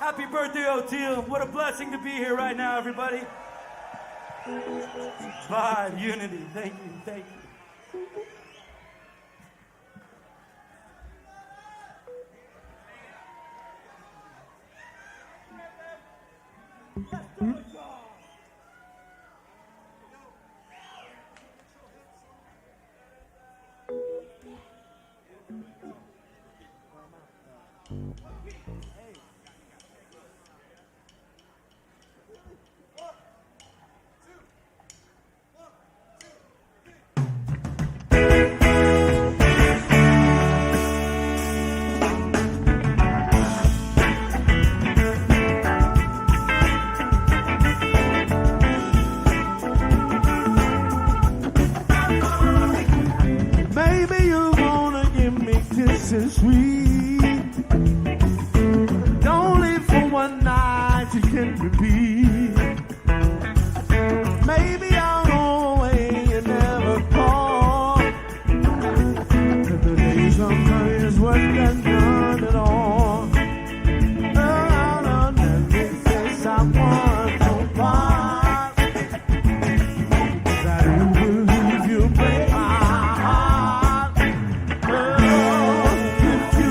Happy birthday, O'Teal. What a blessing to be here right now, everybody. Vibe, unity. Thank you, thank you. Let's do it, y'all. Sweet. Don't live for one night, you can repeat. Maybe I'll go away and never call. But the days of money is what can done it all. Oh, no, this I want to part. That you will leave, you break my heart. Oh, if you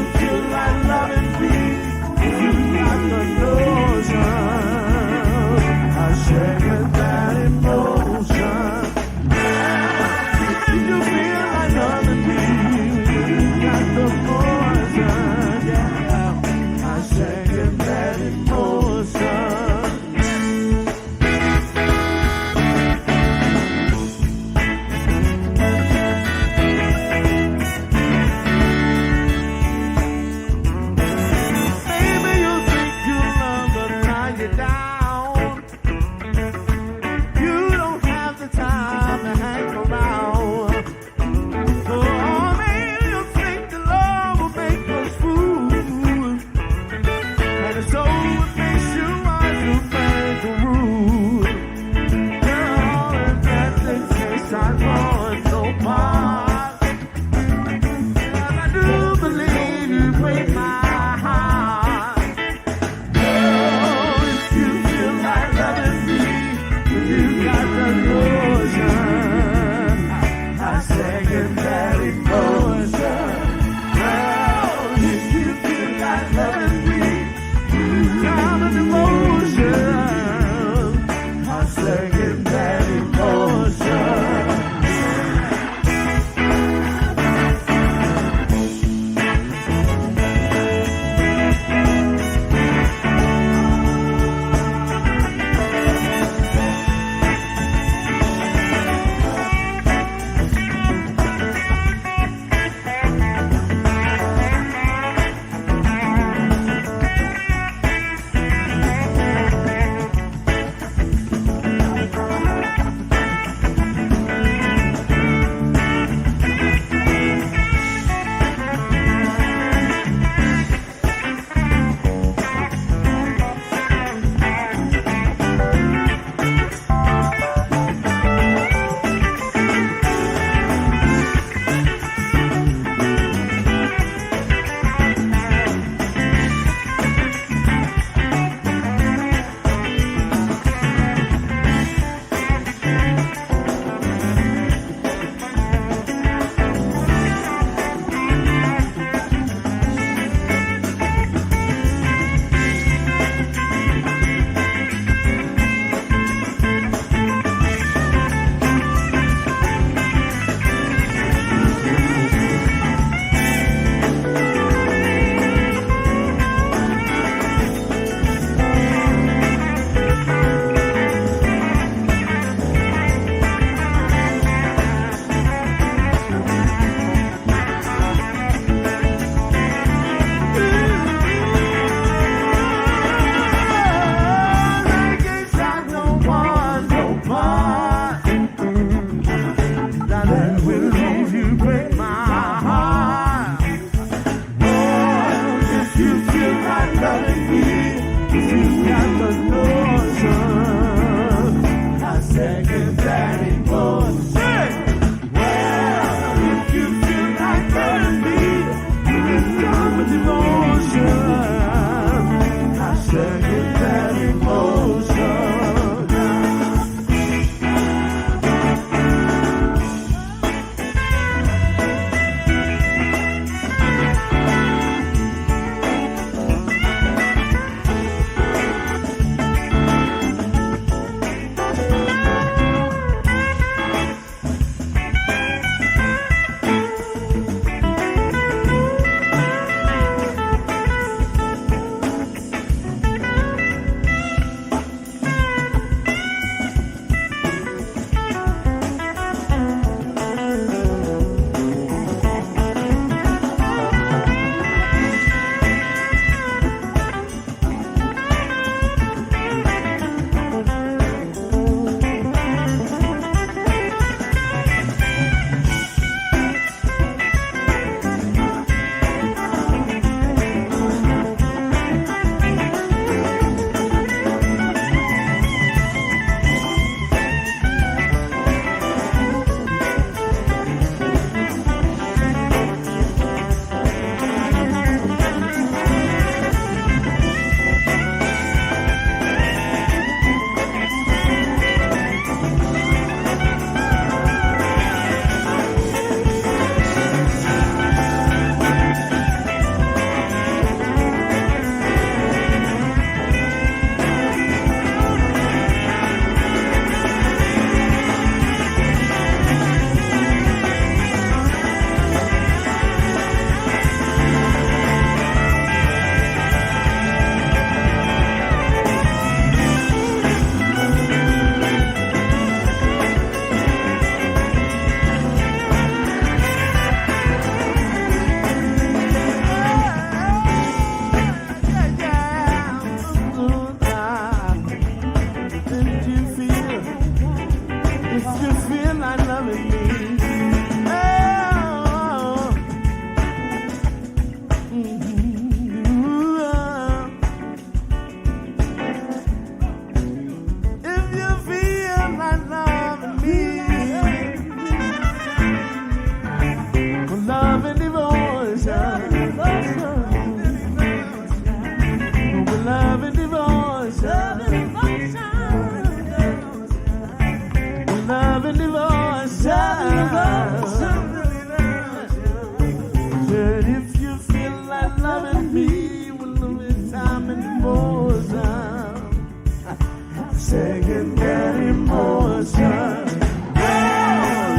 can get emotion. Girl,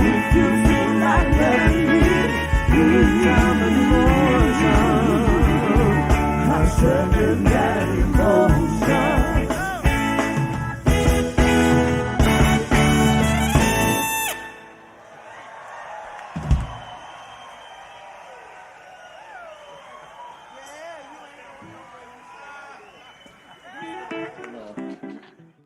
if you feel like letting me, you have emotion. I said you get emotion.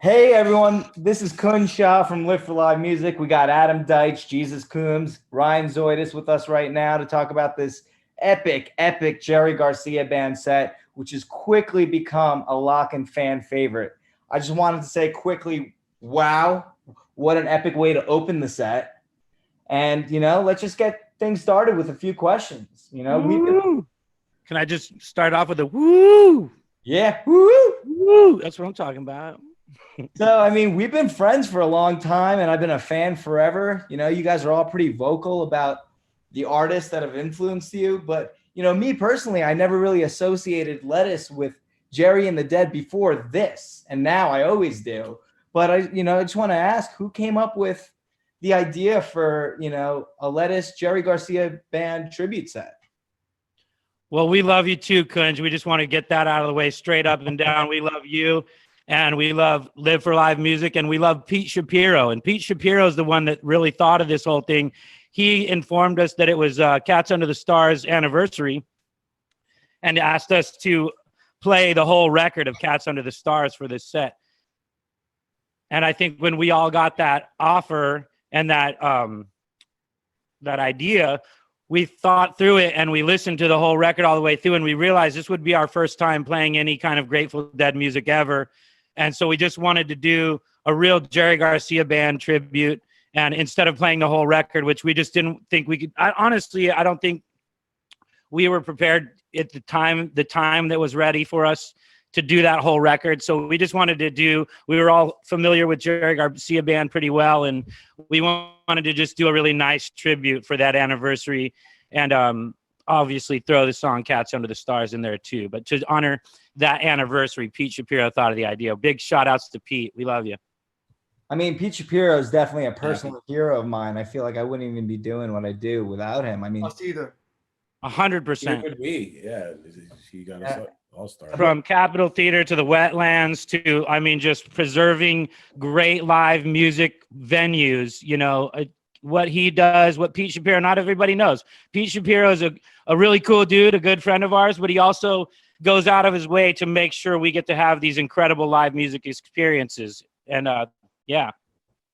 Hey everyone, this is Kun Shah from Live for Live Music. We got Adam Deitch, Jesus Coombs, Ryan Zoidis with us right now to talk about this epic Jerry Garcia band set, which has quickly become a lock and fan favorite. I just wanted to say quickly, wow, what an epic way to open the set. And, let's just get things started with a few questions. Can I just start off with a woo? Yeah, woo! Woo! That's what I'm talking about. So, we've been friends for a long time, and I've been a fan forever. You guys are all pretty vocal about the artists that have influenced you. But, me personally, I never really associated Lettuce with Jerry and the Dead before this. And now I always do. But, I just want to ask, who came up with the idea for, a Lettuce Jerry Garcia band tribute set? Well, we love you too, Kunj. We just want to get that out of the way straight up and down. We love you. And we love Live for Live Music, and we love Pete Shapiro. And Pete Shapiro is the one that really thought of this whole thing. He informed us that it was Cats Under the Stars anniversary and asked us to play the whole record of Cats Under the Stars for this set. And I think when we all got that offer and that idea, we thought through it and we listened to the whole record all the way through, and we realized this would be our first time playing any kind of Grateful Dead music ever. And so we just wanted to do a real Jerry Garcia band tribute. And instead of playing the whole record, which we just didn't think we could, honestly, I don't think we were prepared at the time that was ready for us to do that whole record. So we just wanted to we were all familiar with Jerry Garcia band pretty well. And we wanted to just do a really nice tribute for that anniversary. And obviously throw the song Cats Under the Stars in there too. But to honor that anniversary, Pete Shapiro thought of the idea. Big shout outs to Pete. We love you. Pete Shapiro is definitely a personal hero of mine. I feel like I wouldn't even be doing what I do without him. Us either. 100%. Yeah, he got us all started. From Capitol Theater to the Wetlands to, just preserving great live music venues, what he does, what Pete Shapiro, not everybody knows. Pete Shapiro is a really cool dude, a good friend of ours, but he also goes out of his way to make sure we get to have these incredible live music experiences. And yeah.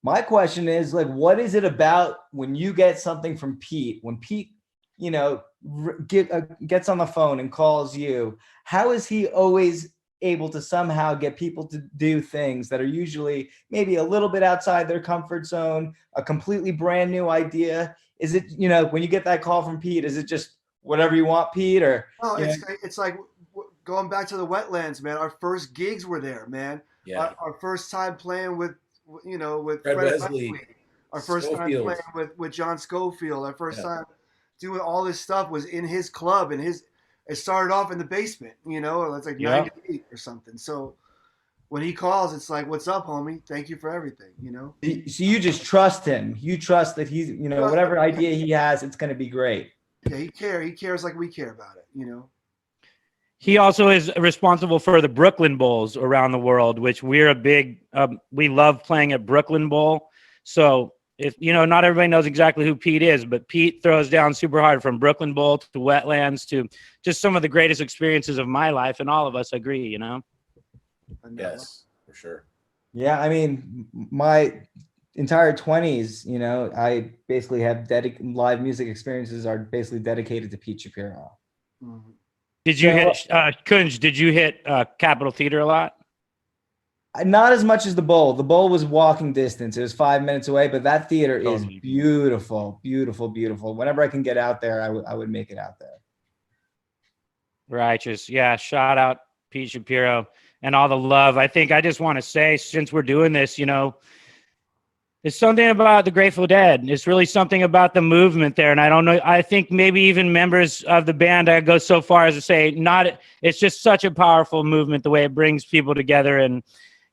My question is, what is it about when you get something from Pete, when Pete, gets on the phone and calls you, how is he always able to somehow get people to do things that are usually maybe a little bit outside their comfort zone, a completely brand new idea? Is it, when you get that call from Pete, is it just whatever you want, Pete? Or no, it's like going back to the Wetlands, man. Our first gigs were there, man. Yeah. Our first time playing with Fred Wesley. Wesley. Our first Schofield. time playing with John Schofield. Our first time doing all this stuff was in his club, and it started off in the basement, it's like 98 or something. So when he calls, it's like, what's up, homie? Thank you for everything, So you just trust him. You trust that he's, whatever idea he has, it's going to be great. Yeah, he cares like we care about it, He also is responsible for the Brooklyn Bowls around the world, which we're a big, we love playing at Brooklyn Bowl. So if, not everybody knows exactly who Pete is, but Pete throws down super hard from Brooklyn Bowl to Wetlands to just some of the greatest experiences of my life. And all of us agree, Yes, for sure. Yeah. My entire 20s, I basically have live music experiences are basically dedicated to Pete Shapiro. Mm-hmm. Did you hit, Kunj, did you hit Capitol Theater a lot? Not as much as the Bowl. The Bowl was walking distance. It was 5 minutes away, but that theater is beautiful, beautiful, beautiful. Whenever I can get out there, I would make it out there. Righteous. Yeah. Shout out Pete Shapiro and all the love. I think I just want to say, since we're doing this, it's something about the Grateful Dead. It's really something about the movement there. And I don't know, I think maybe even members of the band, I go so far as to say, it's just such a powerful movement, the way it brings people together. And,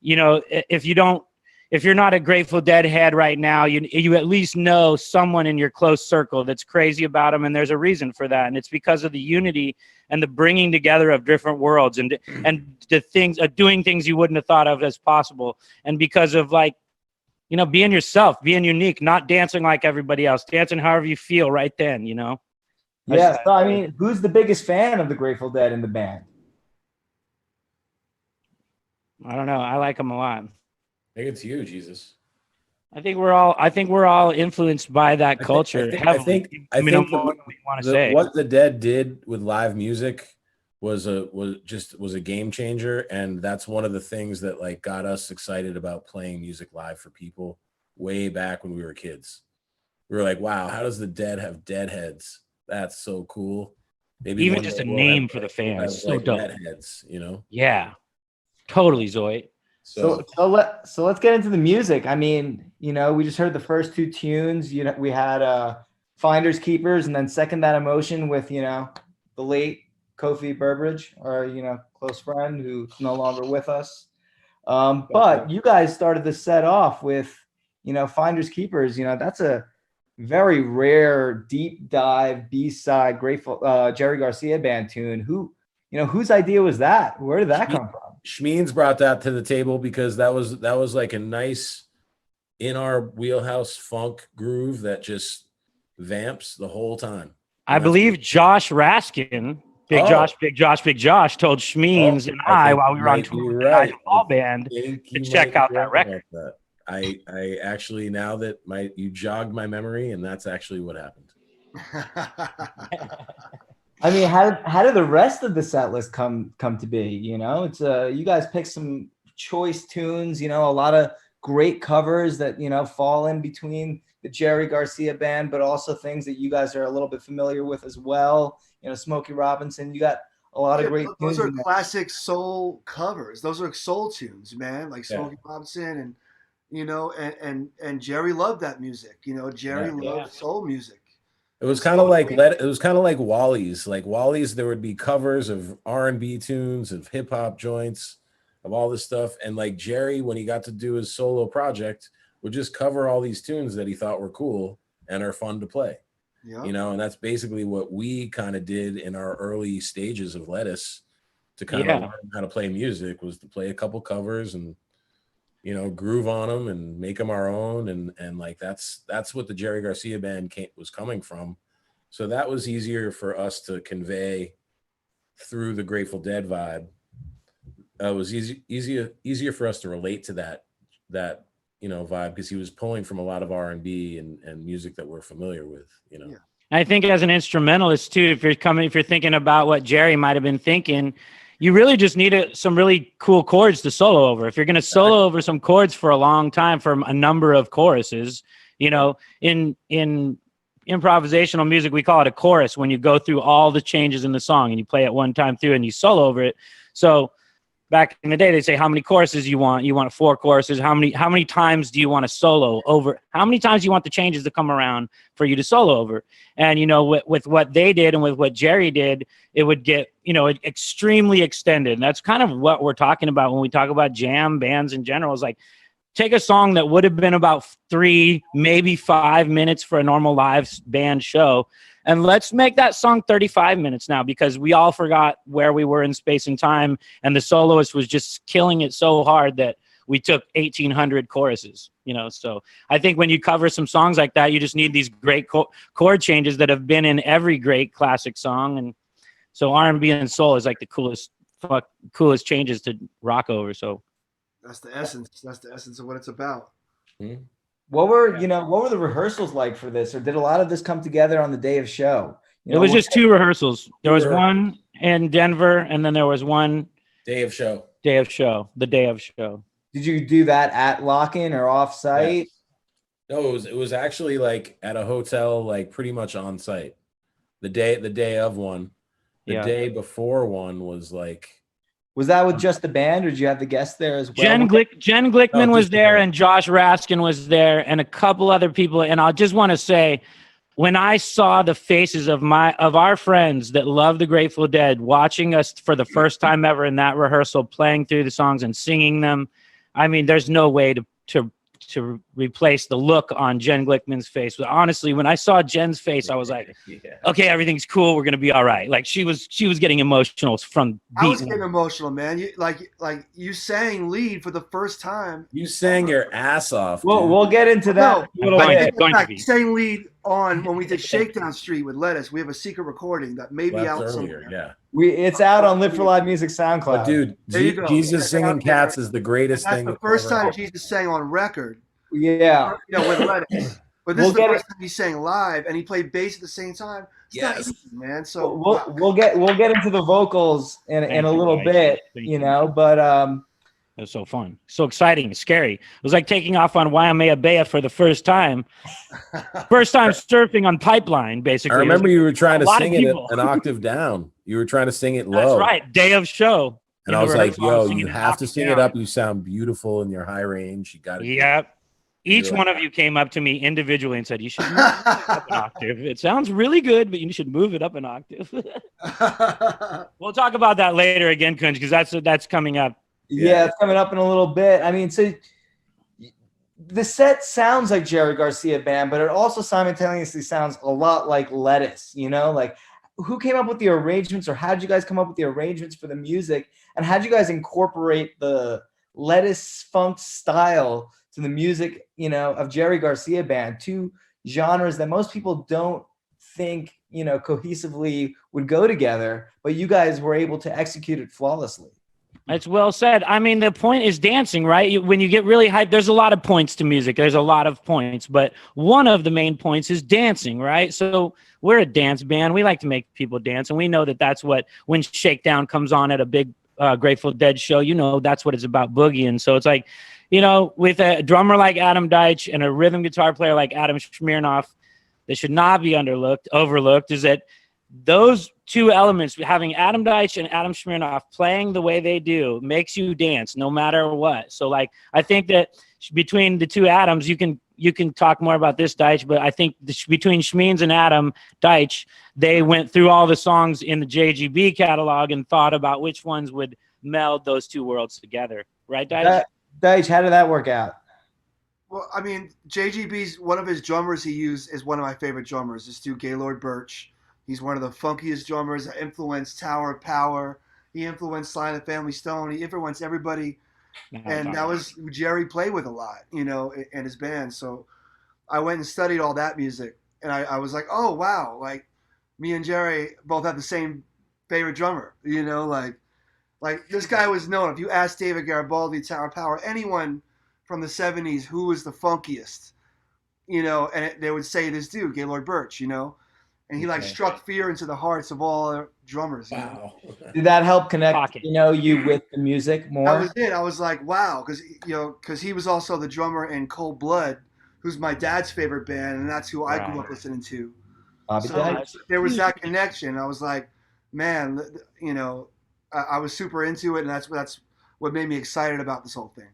if you don't if you're not a Grateful Dead head right now, you at least know someone in your close circle that's crazy about them, and there's a reason for that, and it's because of the unity and the bringing together of different worlds and the things, doing things you wouldn't have thought of as possible, and because of like, you know, being yourself, being unique, not dancing like everybody else, dancing however you feel right then, you know. Yeah. So I mean, who's the biggest fan of the Grateful Dead in the band? I don't know. I like them a lot. I think it's you, Jesus. I think we're all influenced by that culture. I think more than we want to say. What the Dead did with live music was a game changer, and that's one of the things that like got us excited about playing music live for people way back when we were kids. We were like, wow, how does the Dead have Deadheads? That's so cool. Maybe even just a name for the fans, so like dope. Deadheads, you know? Yeah, totally, Zoe. So let's get into the music. I mean, you know, we just heard the first two tunes. You know, we had Finders Keepers, and then Second That Emotion with, you know, the late Kofi Burbridge, our, you know, close friend who's no longer with us. But you guys started the set off with, you know, Finders Keepers. You know, that's a very rare deep dive B-side Grateful Jerry Garcia band tune. Whose idea was that? Where did that come from? Schmeens brought that to the table because that was like a nice in our wheelhouse funk groove that just vamps the whole time. I believe Josh Raskin, Big Josh, told Schmeens and I while we were on tour with the Nigel Ball band to check out that record. I actually, now that you jogged my memory, and that's actually what happened. I mean, how did the rest of the set list come to be? You know, it's you guys picked some choice tunes, you know, a lot of great covers that, you know, fall in between the Jerry Garcia band, but also things that you guys are a little bit familiar with as well. You know, Smokey Robinson, you got a lot of great those tunes. are classic soul covers. Those are soul tunes, man, like Smokey Robinson, and you know, and Jerry loved that music. You know, Jerry loved soul music. It was kind of like Wally's. Like Wally's, there would be covers of R&B tunes, of hip hop joints, of all this stuff. And like Jerry, when he got to do his solo project, would just cover all these tunes that he thought were cool and are fun to play. Yeah. You know, and that's basically what we kind of did in our early stages of Lettuce to kind of learn how to play music, was to play a couple covers and, you know, groove on them and make them our own. And like, that's what the Jerry Garcia band was coming from. So that was easier for us to convey through the Grateful Dead vibe. It was easier for us to relate to that, you know, vibe, because he was pulling from a lot of R&B and music that we're familiar with, you know. Yeah. I think as an instrumentalist too, if you're thinking about what Jerry might have been thinking, you really just need some really cool chords to solo over. If you're going to solo over some chords for a long time from a number of choruses, you know, in improvisational music, we call it a chorus when you go through all the changes in the song and you play it one time through and you solo over it. So back in the day, they say, how many choruses you want? You want 4 choruses. How many times do you want to solo over? How many times do you want the changes to come around for you to solo over? And, you know, with what they did and with what Jerry did, it would get, you know, extremely extended. And that's kind of what we're talking about when we talk about jam bands in general. Is like, take a song that would have been about 3, maybe 5 minutes for a normal live band show, and let's make that song 35 minutes now, because we all forgot where we were in space and time, and the soloist was just killing it so hard that we took 1,800 choruses, you know. So I think when you cover some songs like that, you just need these great chord changes that have been in every great classic song. And so R&B and soul is like the coolest changes to rock over. So that's the essence. That's the essence of what it's about. Mm-hmm. What were the rehearsals like for this, or did a lot of this come together on the day of show? It was just 2 rehearsals. There was one in Denver, and then there was one day of show. The day of show. Did you do that at lock-in or off-site? Yeah. No, it was actually like at a hotel, like pretty much on site. The day of one. The day before one was like. Was that with just the band, or did you have the guests there as well? Jen Glickman was there, and Josh Raskin was there, and a couple other people. And I just want to say, when I saw the faces of our friends that love the Grateful Dead watching us for the first time ever in that rehearsal, playing through the songs and singing them, I mean, there's no way to to replace the look on Jen Glickman's face. But honestly, when I saw Jen's face, I was like, okay, everything's cool. We're gonna be all right. Like she was getting emotional from. I was getting emotional, man. You sang lead for the first time. You sang your ass off. We'll get into that. You sang lead on when we did Shakedown Street with Lettuce. We have a secret recording that may be out somewhere. Yeah. It's out on Live for Live Music SoundCloud. But dude, Jesus Singing Cats is the greatest thing. That's the first time Jesus sang on record. Yeah. With Lettuce. But this is the first time he sang live, and he played bass at the same time. It's not easy, man. So we'll get into the vocals in a little bit, but it was so fun, so exciting, scary. It was like taking off on Waimea for the first time. First time surfing on Pipeline, basically. I remember you were trying to sing it an octave down. You were trying to sing it low. That's right. Day of show. And I was like, yo, you have to sing it up. You sound beautiful in your high range. You got it. Yep. Each one of you came up to me individually and said, you should move it up an octave. It sounds really good, but you should move it up an octave. We'll talk about that later again, Kunj, because that's coming up. Yeah, it's coming up in a little bit. I mean, so the set sounds like Jerry Garcia Band, but it also simultaneously sounds a lot like Lettuce, like who came up with the arrangements, or how did you guys come up with the arrangements for the music, and how did you guys incorporate the Lettuce funk style to the music, of Jerry Garcia Band, two genres that most people don't think, cohesively would go together, but you guys were able to execute it flawlessly. It's well said. I mean, the point is dancing, right? When you get really hyped, there's a lot of points to music. There's a lot of points, but one of the main points is dancing, right? So we're a dance band. We like to make people dance, and we know that that's what, when Shakedown comes on at a big Grateful Dead show, that's what it's about, boogieing. So it's like, with a drummer like Adam Deitch and a rhythm guitar player like Adam Smirnoff, that should not be overlooked, is that those two elements, having Adam Deitch and Adam Smirnoff playing the way they do, makes you dance no matter what. So I think that between the two Adams, you can talk more about this, Deitch, but I think between Schmeens and Adam Deitch, they went through all the songs in the JGB catalog and thought about which ones would meld those two worlds together. Right, Deitch? Deitch, how did that work out? Well, I mean, JGB's, one of his drummers he used is one of my favorite drummers, this dude Gaylord Birch. He's one of the funkiest drummers that influenced Tower of Power. He influenced Sly and the Family Stone. He influenced everybody. And that was who Jerry played with a lot, in his band. So I went and studied all that music. And I was like, oh, wow. Like, me and Jerry both have the same favorite drummer, Like this guy was known. If you asked David Garibaldi, Tower of Power, anyone from the 70s who was the funkiest, and they would say this dude, Gaylord Birch, and he struck fear into the hearts of all drummers. Wow. Did that help connect, you with the music more? That was it. I was like, wow, because he was also the drummer in Cold Blood, who's my dad's favorite band, and that's who I grew up listening to. So there was that connection. I was like, man, I was super into it, and that's what made me excited about this whole thing.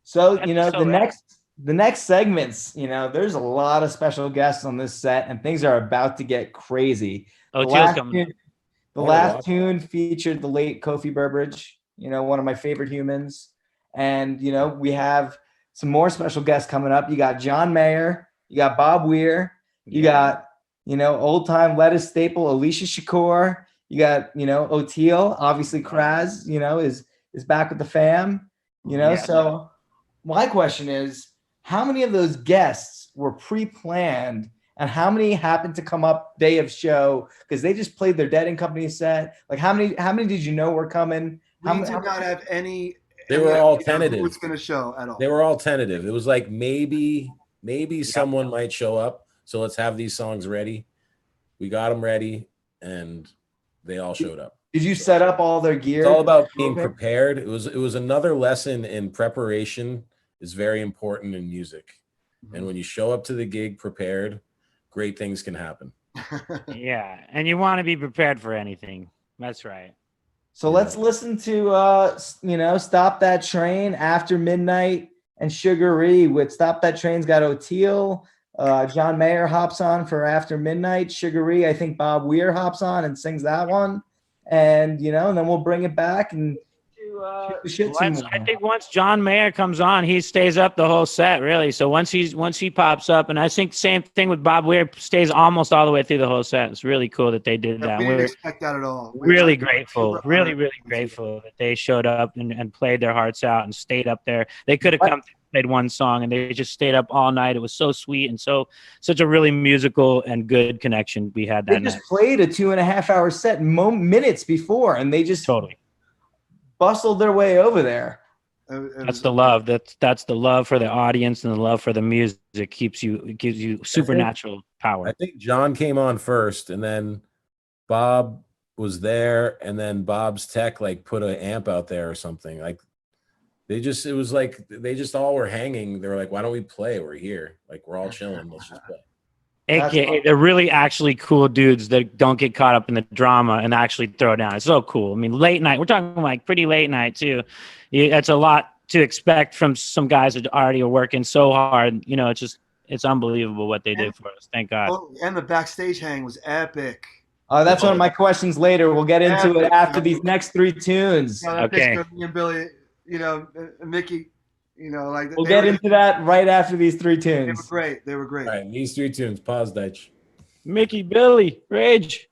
So, the next segments, there's a lot of special guests on this set, and things are about to get crazy. The last tune featured the late Kofi Burbridge, one of my favorite humans. And, we have some more special guests coming up. You got John Mayer, you got Bob Weir, you got, old time Lettuce staple Alicia Shakur. You got, Oteil, obviously Kraz, is back with the fam, So my question is, how many of those guests were pre-planned, and how many happened to come up day of show because they just played their Dead and Company set? Like, how many did you know were coming? We did not have any. They were all tentative. Who was going to show at all? They were all tentative. It was like maybe someone might show up, so let's have these songs ready. We got them ready, and they all showed up. Did you set up all their gear? It's all about being prepared. It was another lesson in preparation is very important in music. Mm-hmm. And when you show up to the gig prepared, great things can happen. Yeah, and you want to be prepared for anything. That's right. So let's listen to Stop That Train, After Midnight, and Sugar-Ree. With Stop That Train's got Oteil. John Mayer hops on for After Midnight. Sugar-Ree, I think Bob Weir hops on and sings that one. And, and then we'll bring it back and Shit some more. I think once John Mayer comes on, he stays up the whole set, really. So once he pops up, and I think same thing with Bob Weir, stays almost all the way through the whole set. It's really cool that they did that. We didn't expect that at all. Really grateful, really grateful that they showed up and played their hearts out and stayed up there. They could have come played one song and they just stayed up all night. It was so sweet and such a really musical and good connection we had that night. They just played a 2.5 hour set minutes before, and they just totally bustled their way over there. That's the love. That's the love for the audience and the love for the music. It gives you supernatural power. I think John came on first, and then Bob was there, and then Bob's tech like put an amp out there or something. Like they just all were hanging. They were like, "Why don't we play? We're here. Like we're all chilling. Let's just play." AKA, they're really actually cool dudes that don't get caught up in the drama and actually throw down. It's so cool. I mean, late night. We're talking like pretty late night too. That's a lot to expect from some guys that already are working so hard. You know, it's unbelievable what they did for us. Thank God. Oh, and the backstage hang was epic. That's one of my questions later. We'll get into it after these next 3 tunes. Okay. Me and Billy, and Mickey. We'll get into that right after these 3 tunes. They were great. All right, these 3 tunes. Pause, Deitch. Mickey, Billy, Rage.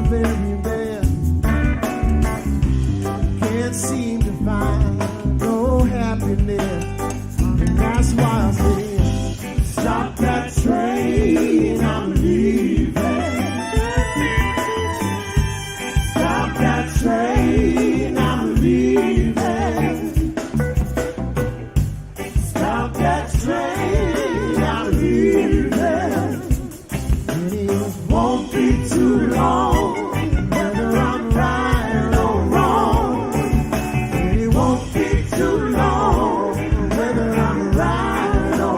I'm very bad. Can't seem to find no happiness. And that's why I say, stop that train, I'm leaving. Stop that train, I'm leaving. Stop that train, I'm leaving. And it won't be too long, whether I'm right or wrong. And it won't be too long, whether I'm right or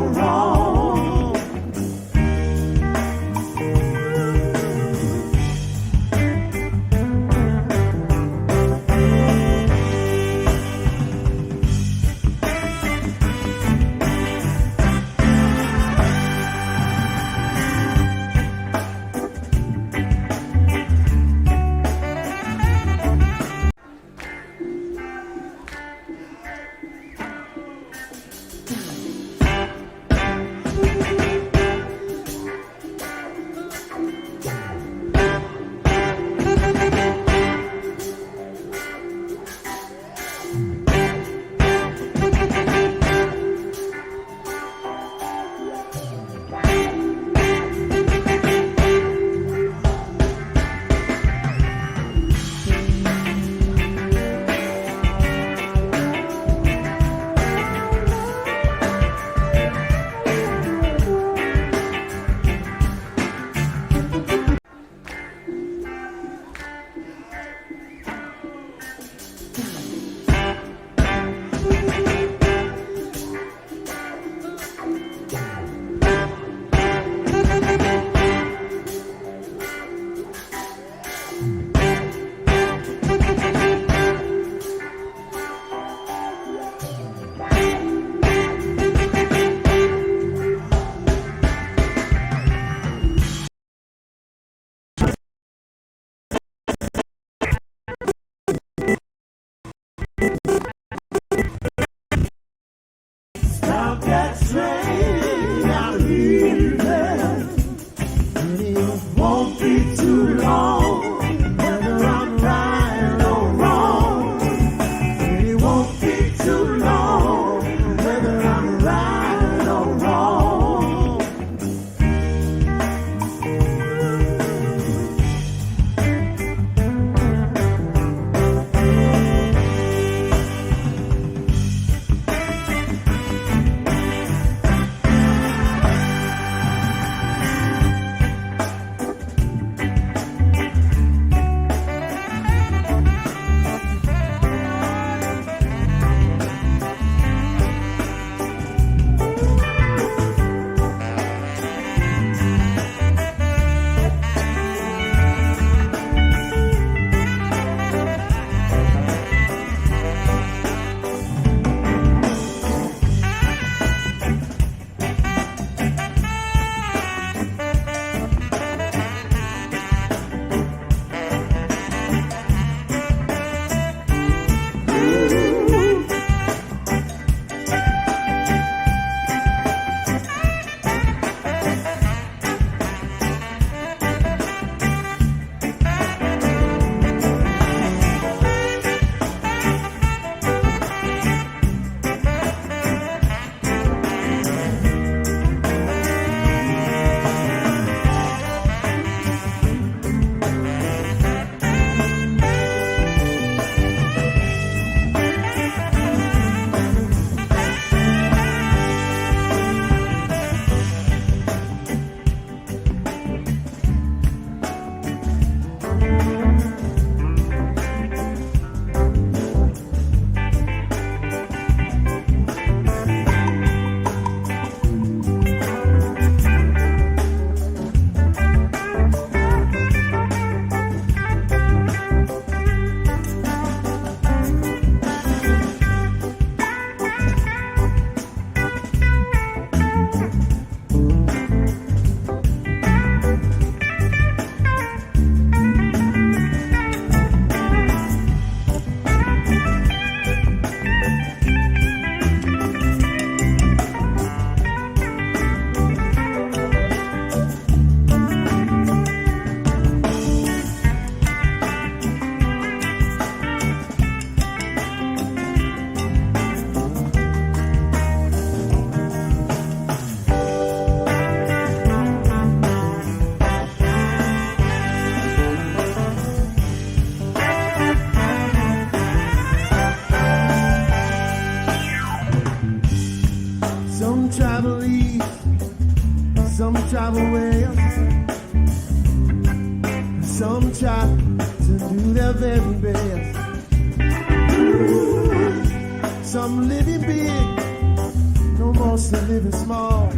used to living small.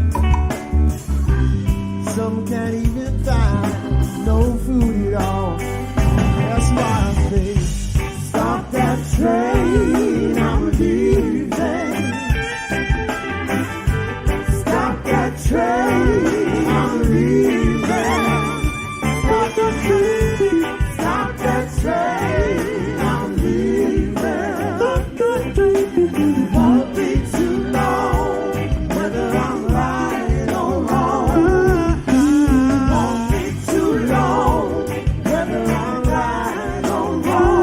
Some can't even find no food at all. That's why I say, stop that train, I'm leaving. Stop that train, I'm leaving. Stop that train, stop that train, I'm leaving. Won't be too long, whether I'm right or wrong. Won't be too long, whether I'm right or wrong.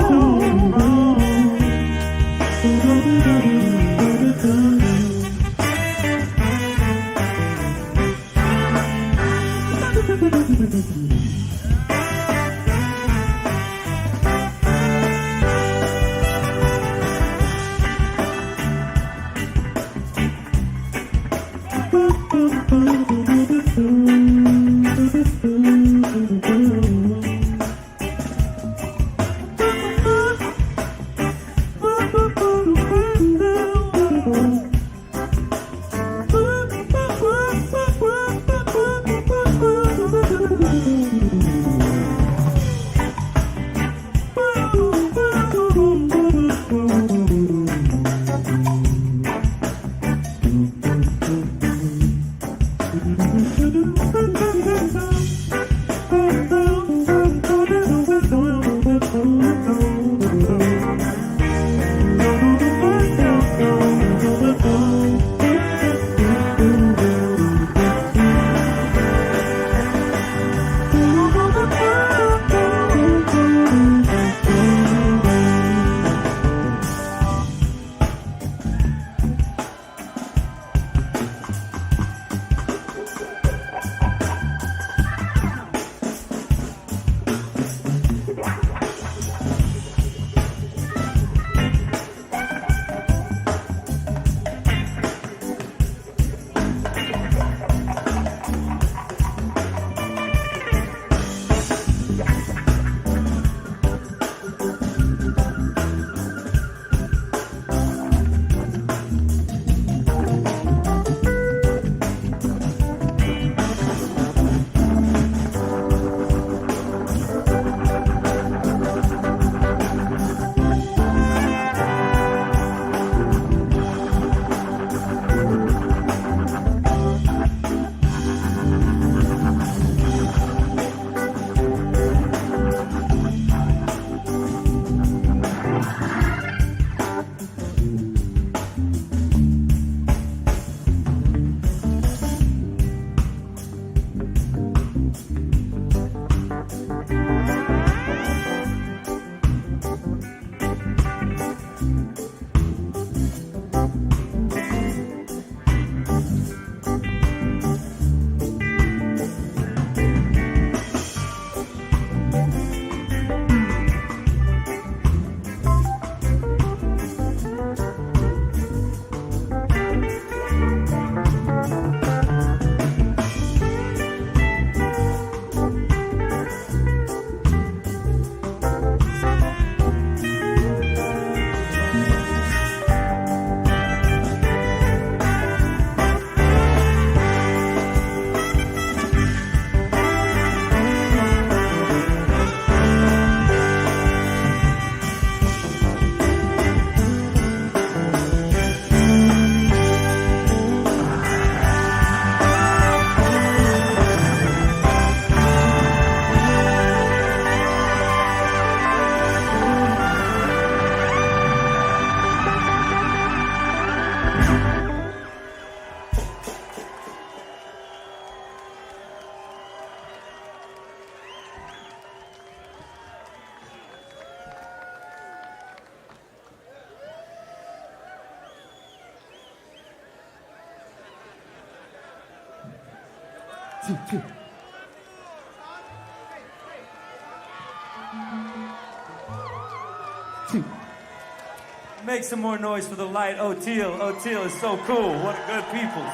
Make some more noise for the light O'Teal. O'Teal is so cool. What a good people.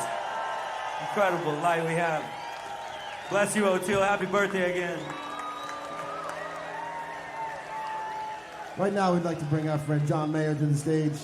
Incredible light we have. Bless you, O'Teal. Happy birthday again. Right now, we'd like to bring our friend John Mayer to the stage.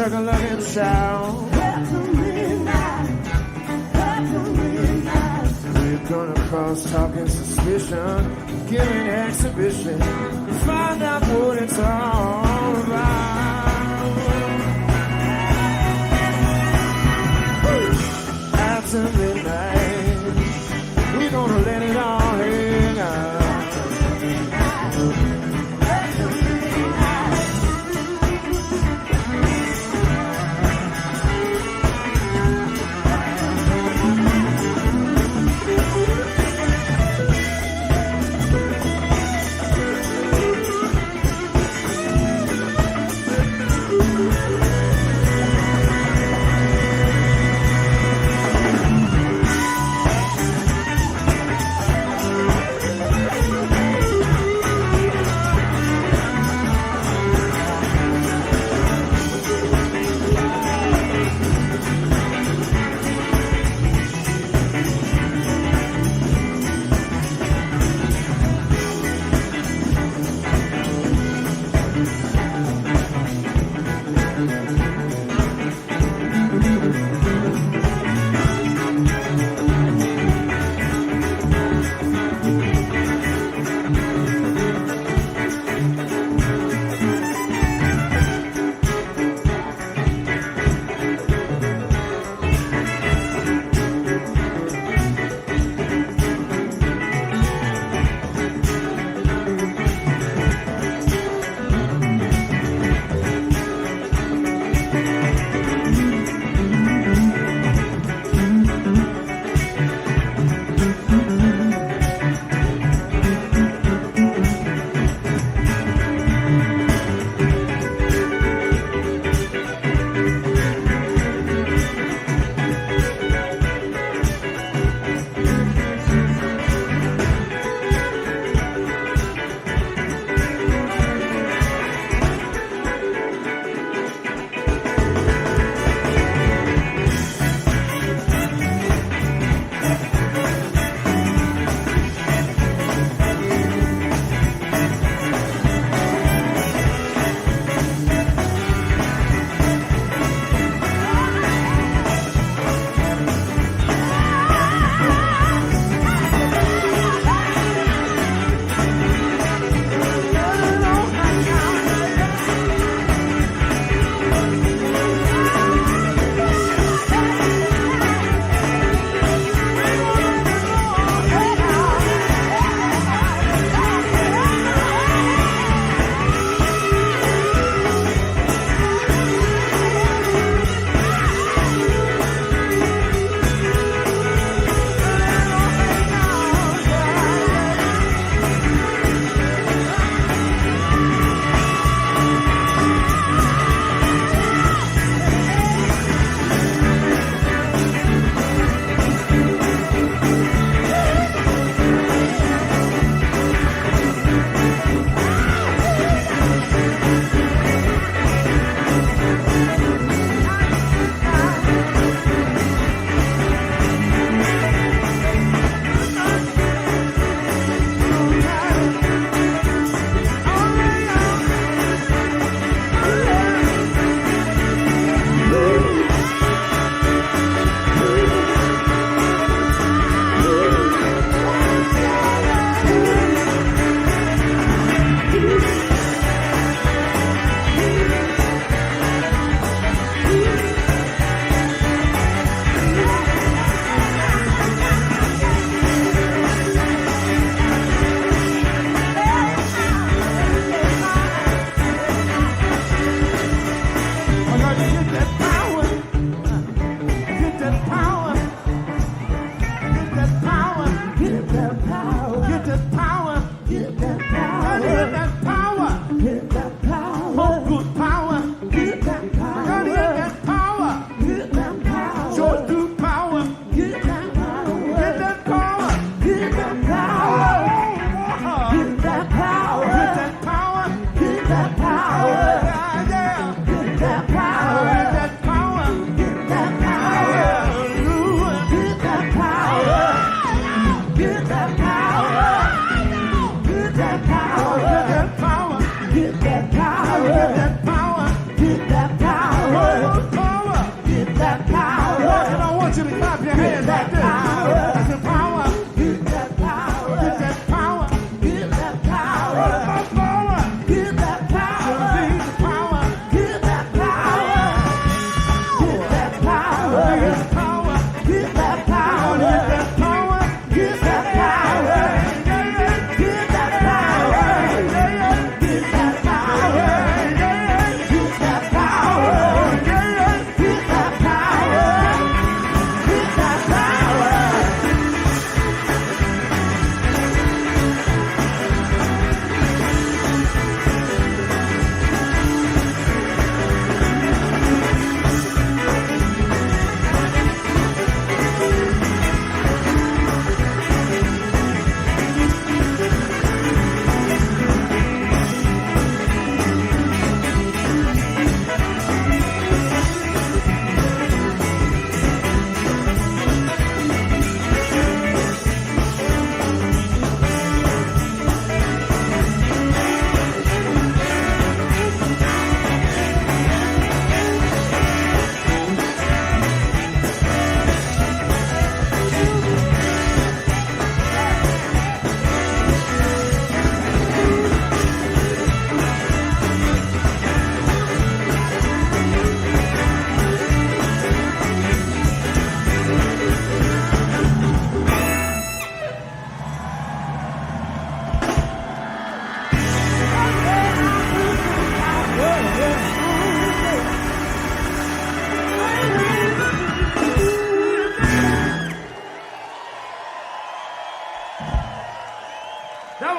Take a look at sound. We're gonna cross talking suspicion, give an exhibition, find out what it's all about. After midnight, we're gonna let it all hang out.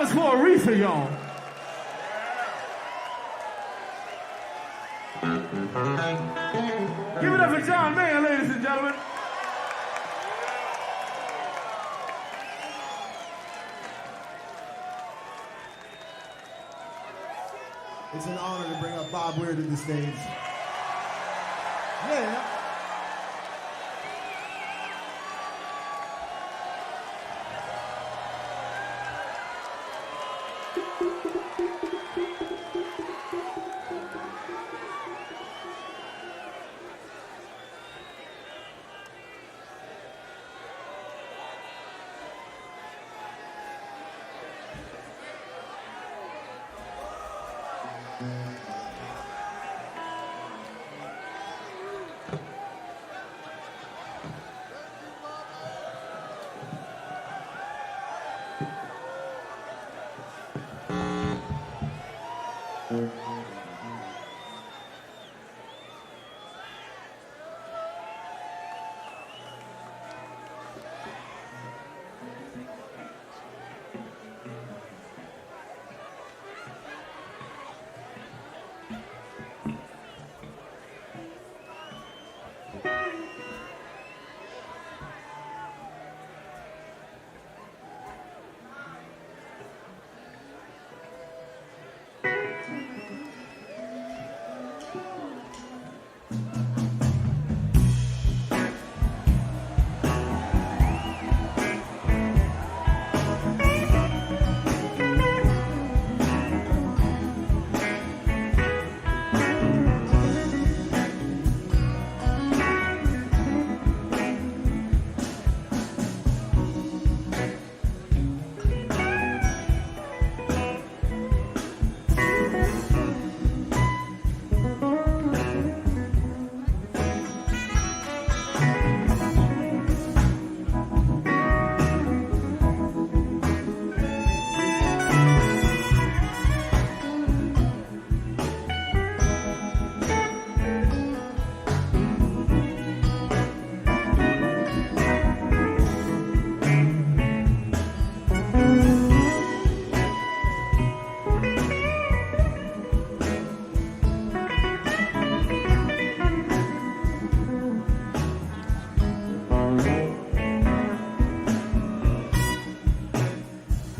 was for Aretha, y'all. Give it up for John Mayer, ladies and gentlemen. It's an honor to bring up Bob Weir to the stage. Yeah.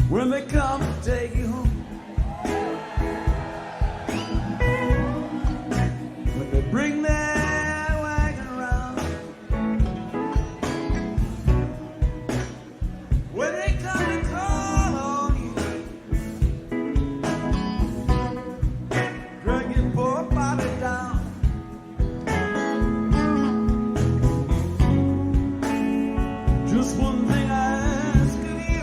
When they come to take you home, when they bring that wagon around, when they come and call on you, drag your poor body down. Just one thing I ask of you.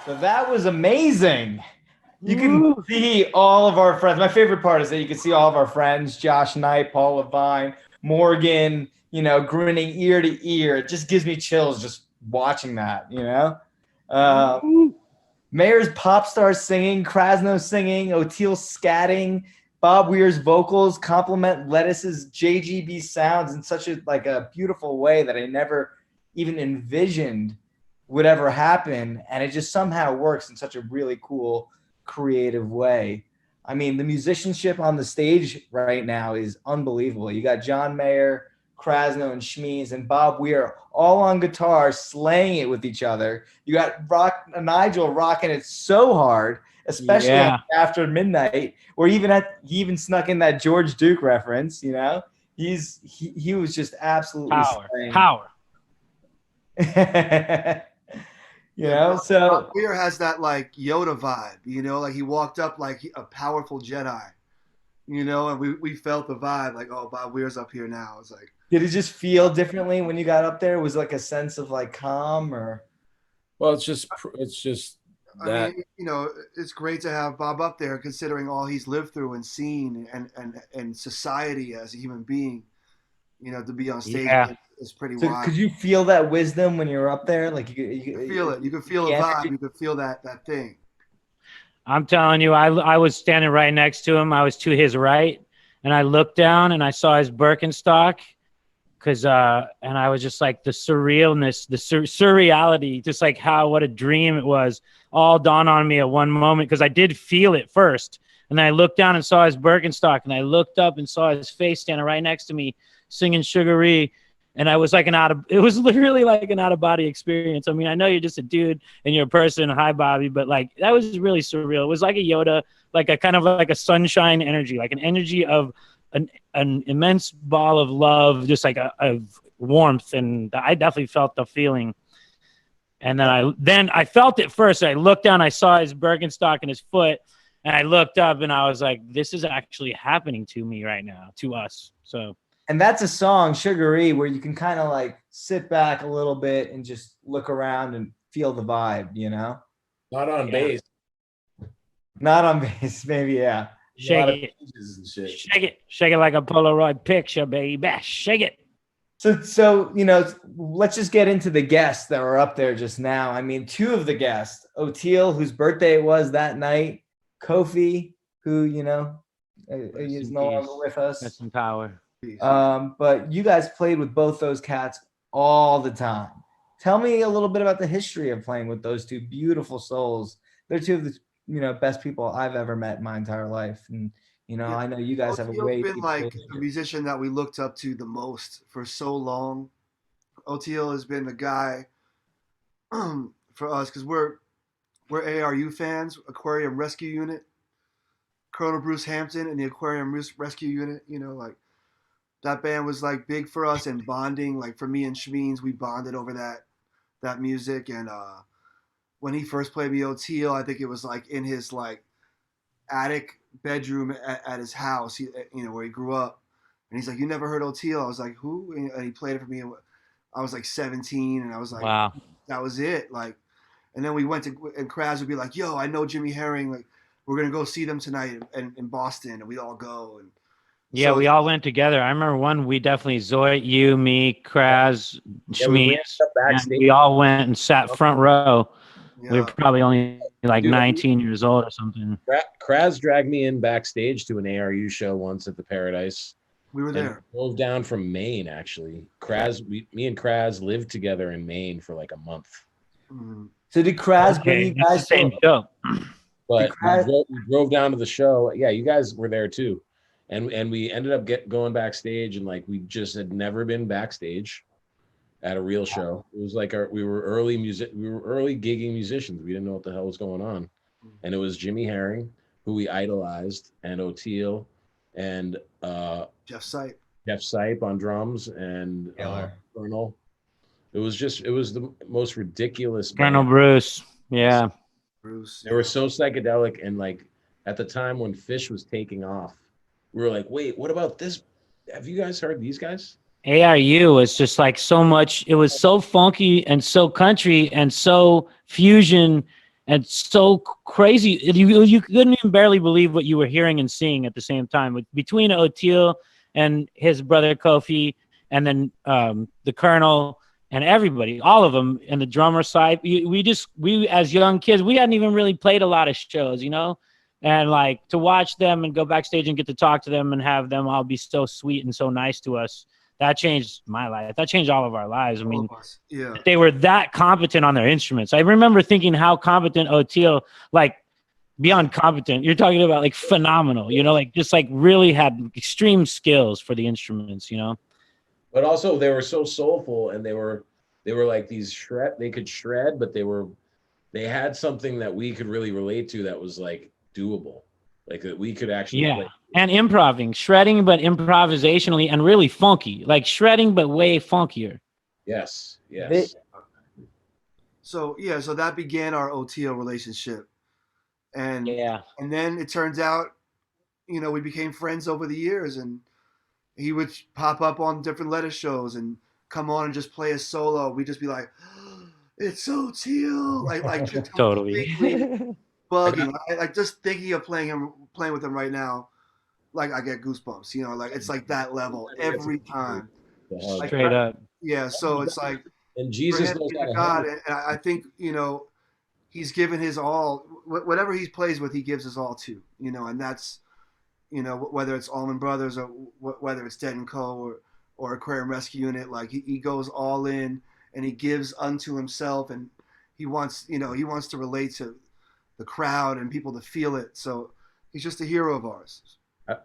So that was amazing. You can see all of our friends. My favorite part is that you can see all of our friends, Josh Knight, Paul Levine, Morgan, you know, grinning ear to ear. It just gives me chills just watching that, you know? Mayer's pop stars singing, Krasno singing, O'Teal scatting, Bob Weir's vocals complement Lettuce's JGB sounds in such a beautiful way that I never even envisioned would ever happen. And it just somehow works in such a really cool, creative way. I mean, the musicianship on the stage right now is unbelievable. You got John Mayer, Krasno, and Schmeez, and Bob Weir all on guitar, slaying it with each other. You got Nigel rocking it so hard, especially after midnight, where he even snuck in that George Duke reference. You know, he was just absolutely power. You know, so Bob Weir has that like Yoda vibe, you know, like he walked up like a powerful Jedi, you know, and we felt the vibe like, oh, Bob Weir's up here now. It's like, did it just feel differently when you got up there? Was it like a sense of like calm or? Well, it's just that. I mean, you know, it's great to have Bob up there considering all he's lived through and seen and society as a human being, you know, to be on stage. It's pretty wild. Could you feel that wisdom when you were up there? Like you could feel it. You could feel the vibe. You could feel that thing. I'm telling you, I was standing right next to him. I was to his right, and I looked down and I saw his Birkenstock and I was just like the surrealness, the surreality, just like what a dream it was, all dawned on me at one moment, because I did feel it first. And then I looked down and saw his Birkenstock, and I looked up and saw his face standing right next to me singing Sugaree. And I was like it was literally like an out of body experience. I mean, I know you're just a dude and you're a person. Hi, Bobby. But like, that was really surreal. It was like a Yoda, like a kind of like a sunshine energy, like an energy of an immense ball of love, just like a warmth. And I definitely felt the feeling. And then I felt it first. I looked down, I saw his Birkenstock and his foot, and I looked up and I was like, this is actually happening to me right now, to us. So. And that's a song, Sugaree, where you can kind of like sit back a little bit and just look around and feel the vibe, you know? Not on bass. Not on bass, maybe, yeah. Shake it like a Polaroid picture, baby. Shake it. So you know, let's just get into the guests that were up there just now. I mean, two of the guests, Oteil, whose birthday it was that night, Kofi, who, you know, is no longer with us. That's some power. But you guys played with both those cats all the time. Tell me a little bit about the history of playing with those two beautiful souls. They're two of the, you know, best people I've ever met in my entire life. And, you know, I know you guys have a way. Been like a musician that we looked up to the most for so long. Oteil has been the guy for us, because we're ARU fans, Aquarium Rescue Unit, Colonel Bruce Hampton and the Aquarium Rescue Unit, you know, like, that band was like big for us, and bonding. Like for me and Shmeens, we bonded over that music. And when he first played me Oteil, I think it was like in his like attic bedroom at his house, you know, where he grew up. And he's like, "You never heard Oteil?" I was like, "Who?" And he played it for me. I was like 17, and I was like, "Wow, that was it." Like, and then we went to, and Kraz would be like, "Yo, I know Jimmy Herring. Like, we're gonna go see them tonight in Boston," and we'd all go. And yeah, we all went together. I remember one, we definitely, Zoit, you, me, Kraz, Shmeens, we all went and sat front row. Yeah. We were probably only like 19 years old or something. Kraz dragged me in backstage to an ARU show once at the Paradise. We were there. Drove down from Maine, actually. Me and Kraz lived together in Maine for like a month. Mm-hmm. So did Kraz bring you guys? Same show. But we drove down to the show. Yeah, you guys were there too. And we ended up going backstage, and like we just had never been backstage at a real show. It was like we were early gigging musicians. We didn't know what the hell was going on. And it was Jimmy Herring, who we idolized, and Oteil, and Jeff Sipe on drums, and Colonel. It was the most ridiculous Colonel band. Bruce. Yeah. They were so psychedelic, and like at the time when Fish was taking off, we were like, wait, what about this? Have you guys heard these guys? ARU was just like so much. It was so funky and so country and so fusion and so crazy. You couldn't even barely believe what you were hearing and seeing at the same time. Between Oteil and his brother Kofi, and then the Colonel and everybody, all of them, and the drummer side. We as young kids, we hadn't even really played a lot of shows, you know? And like to watch them and go backstage and get to talk to them and have them all be so sweet and so nice to us, that changed my life. That changed all of our lives. I mean, yeah, they were that competent on their instruments. I remember thinking how competent Oteil, like beyond competent, you're talking about like phenomenal, you know, like just like really had extreme skills for the instruments, you know. But also they were so soulful, and they were like these they could shred, but they had something that we could really relate to that was like doable, like that we could actually play. And shredding but improvisationally, and really funky, like shredding but way funkier. Yes. So that began our Oteil relationship, and and then it turns out, you know, we became friends over the years, and he would pop up on different Lettuce shows and come on and just play a solo. We'd just be like, oh, it's Oteil, like just totally bugging. Like just thinking of playing with him right now, like I get goosebumps, you know, like it's like that level every time. Like, straight up. Yeah, so it's like, and Jesus knows how to God, and I think, you know, he's given his all. Whatever he plays with, he gives his all to, you know, and that's, you know, whether it's Allman Brothers or whether it's Dead and Co. or Aquarium Rescue Unit. Like he goes all in and he gives unto himself, and he wants to relate to the crowd and people to feel it. So he's just a hero of ours.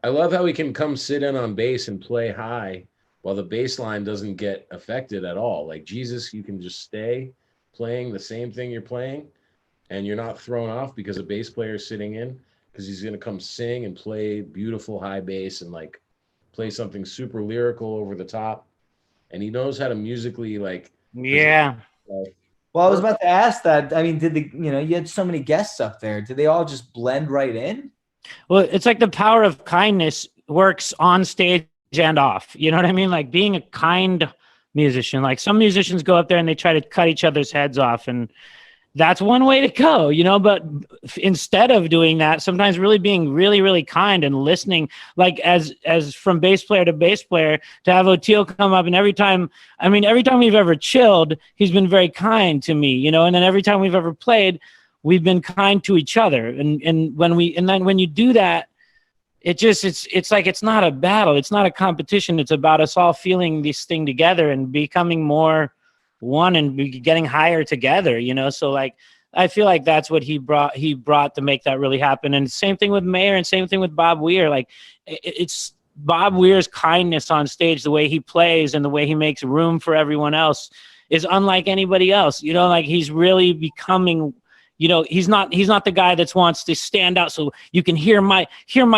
I love how he can come sit in on bass and play high while the bass line doesn't get affected at all. Like Jesus, you can just stay playing the same thing you're playing and you're not thrown off because a bass player is sitting in, because he's going to come sing and play beautiful high bass and like play something super lyrical over the top. And he knows how to musically like, Yeah. Well, I was about to ask that. I mean, you had so many guests up there. Did they all just blend right in? Well, it's like the power of kindness works on stage and off. You know what I mean? Like being a kind musician. Like some musicians go up there and they try to cut each other's heads off, and that's one way to go, but instead of doing that, sometimes really being really, really kind and listening, like as from bass player to bass player, to have Oteil come up, and every time we've ever chilled, he's been very kind to me, and then every time we've ever played, we've been kind to each other. And then when you do that, it's like, it's not a battle. It's not a competition. It's about us all feeling this thing together and becoming more one and getting higher together, So like, I feel like that's what he brought to make that really happen. And same thing with Mayer and same thing with Bob Weir. Like it's Bob Weir's kindness on stage, the way he plays and the way he makes room for everyone else is unlike anybody else, like he's really becoming, he's not the guy that wants to stand out so you can hear my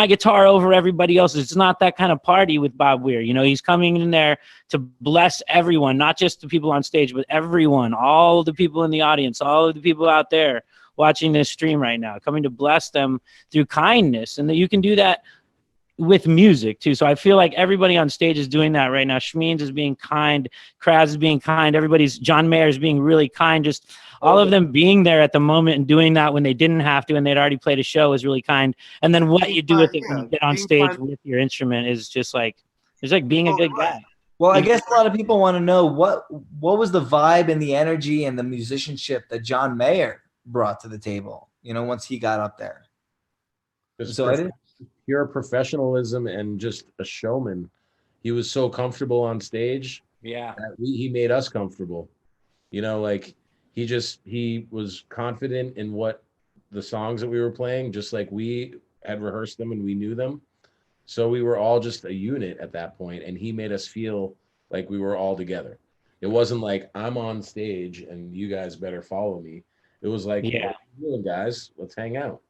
guitar over everybody else's. It's not that kind of party with Bob Weir. He's coming in there to bless everyone, not just the people on stage, but everyone, all of the people in the audience, all of the people out there watching this stream right now, coming to bless them through kindness. And that you can do that with music too. So I feel like everybody on stage is doing that right now. Schmeens is being kind, Kraz is being kind, John Mayer is being really kind. Just all of them being there at the moment and doing that when they didn't have to and they'd already played a show is really kind. And then what you do with it when you get on stage with your instrument is just like, it's like being a good guy. Well, I guess a lot of people want to know what was the vibe and the energy and the musicianship that John Mayer brought to the table, once he got up there. Pure professionalism and just a showman. He was so comfortable on stage. Yeah. He made us comfortable. Like he was confident in what the songs that we were playing, just like we had rehearsed them and we knew them. So we were all just a unit at that point, and he made us feel like we were all together. It wasn't like I'm on stage and you guys better follow me. It was like, yeah, what are you doing, guys? Let's hang out.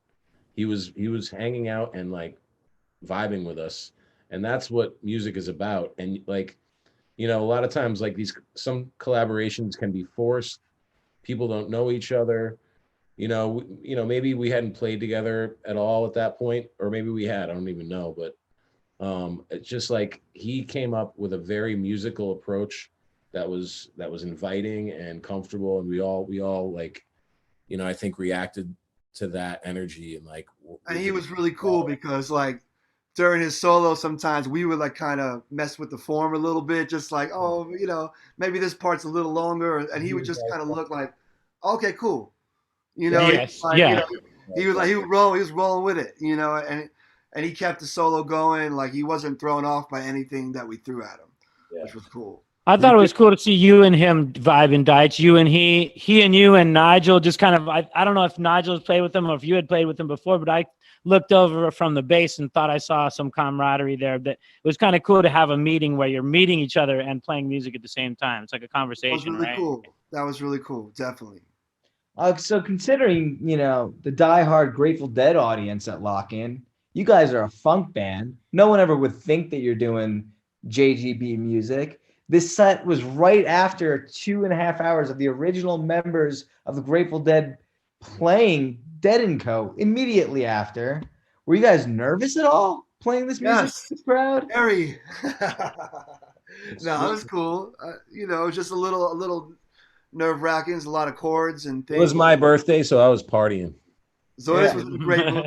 He was hanging out and like vibing with us, and that's what music is about. And like, a lot of times like some collaborations can be forced. People don't know each other. Maybe we hadn't played together at all at that point, or maybe we had. I don't even know, but it's just like he came up with a very musical approach that was inviting and comfortable, and we all like, I think reacted to that energy and he was really cool because like during his solo, sometimes we would like kind of mess with the form a little bit, just like, maybe this part's a little longer, and he would just kind of look like, okay, cool, yes. like, yeah. He was rolling with it, and he kept the solo going, like he wasn't thrown off by anything that we threw at him, which was cool. I thought it was cool to see you and him vibing, Deitch. You and he and you and Nigel just kind of, I don't know if Nigel played with him or if you had played with him before, but I looked over from the bass and thought I saw some camaraderie there. That it was kind of cool to have a meeting where you're meeting each other and playing music at the same time. It's like a conversation, right? Cool. That was really cool, definitely. So considering, the diehard Grateful Dead audience at Lock-In, you guys are a funk band. No one ever would think that you're doing JGB music. This set was right after 2.5 hours of the original members of the Grateful Dead playing Dead & Co. immediately after. Were you guys nervous at all playing this music to the crowd? Very. No, it was cool. It was just a little nerve-wracking. There's a lot of chords and things. It was my birthday, so I was partying. Zoidis was in a great mood.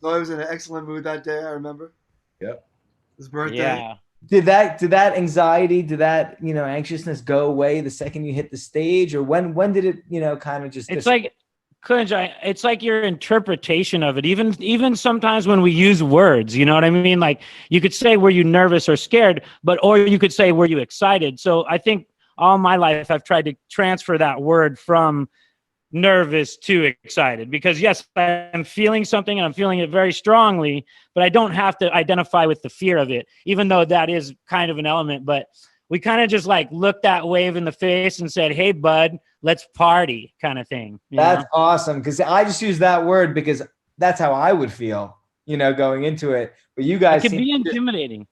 Zoidis was in an excellent mood that day, I remember. Yep. His birthday. Yeah. Did that anxiety, did that, anxiousness go away the second you hit the stage? Or when did it, kind of just... It's like Kunj, it's like your interpretation of it. Even sometimes when we use words, you know what I mean? Like you could say, were you nervous or scared? Or you could say, were you excited? So I think all my life I've tried to transfer that word from nervous to excited, because yes, I'm feeling something and I'm feeling it very strongly, but I don't have to identify with the fear of it, even though that is kind of an element. But we kind of just like looked that wave in the face and said, hey, bud, let's party kind of thing. That's awesome. Because I just use that word because that's how I would feel, going into it. But you guys it could be intimidating.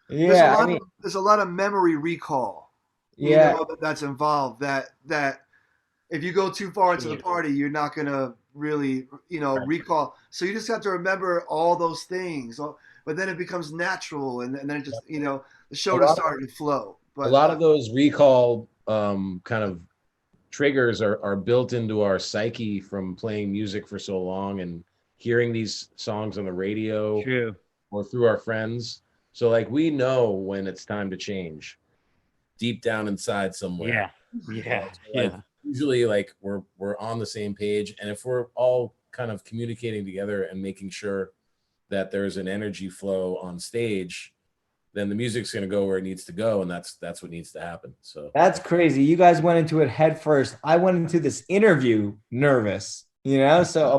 Yeah. There's a lot of memory recall. That's involved. That if you go too far into the party, you're not gonna really, recall. So you just have to remember all those things. But then it becomes natural, and then it just, the show just started to flow. But a lot of those recall kind of triggers are built into our psyche from playing music for so long and hearing these songs on the radio or through our friends. So like we know when it's time to change deep down inside somewhere. Usually like we're on the same page, and if we're all kind of communicating together and making sure that there's an energy flow on stage, then the music's going to go where it needs to go, and that's what needs to happen. So that's crazy. You guys went into it head first. I went into this interview nervous, so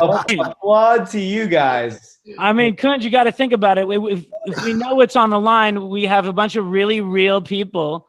applaud to you guys. I mean, Kunj, you got to think about it. If we know what's on the line, we have a bunch of really real people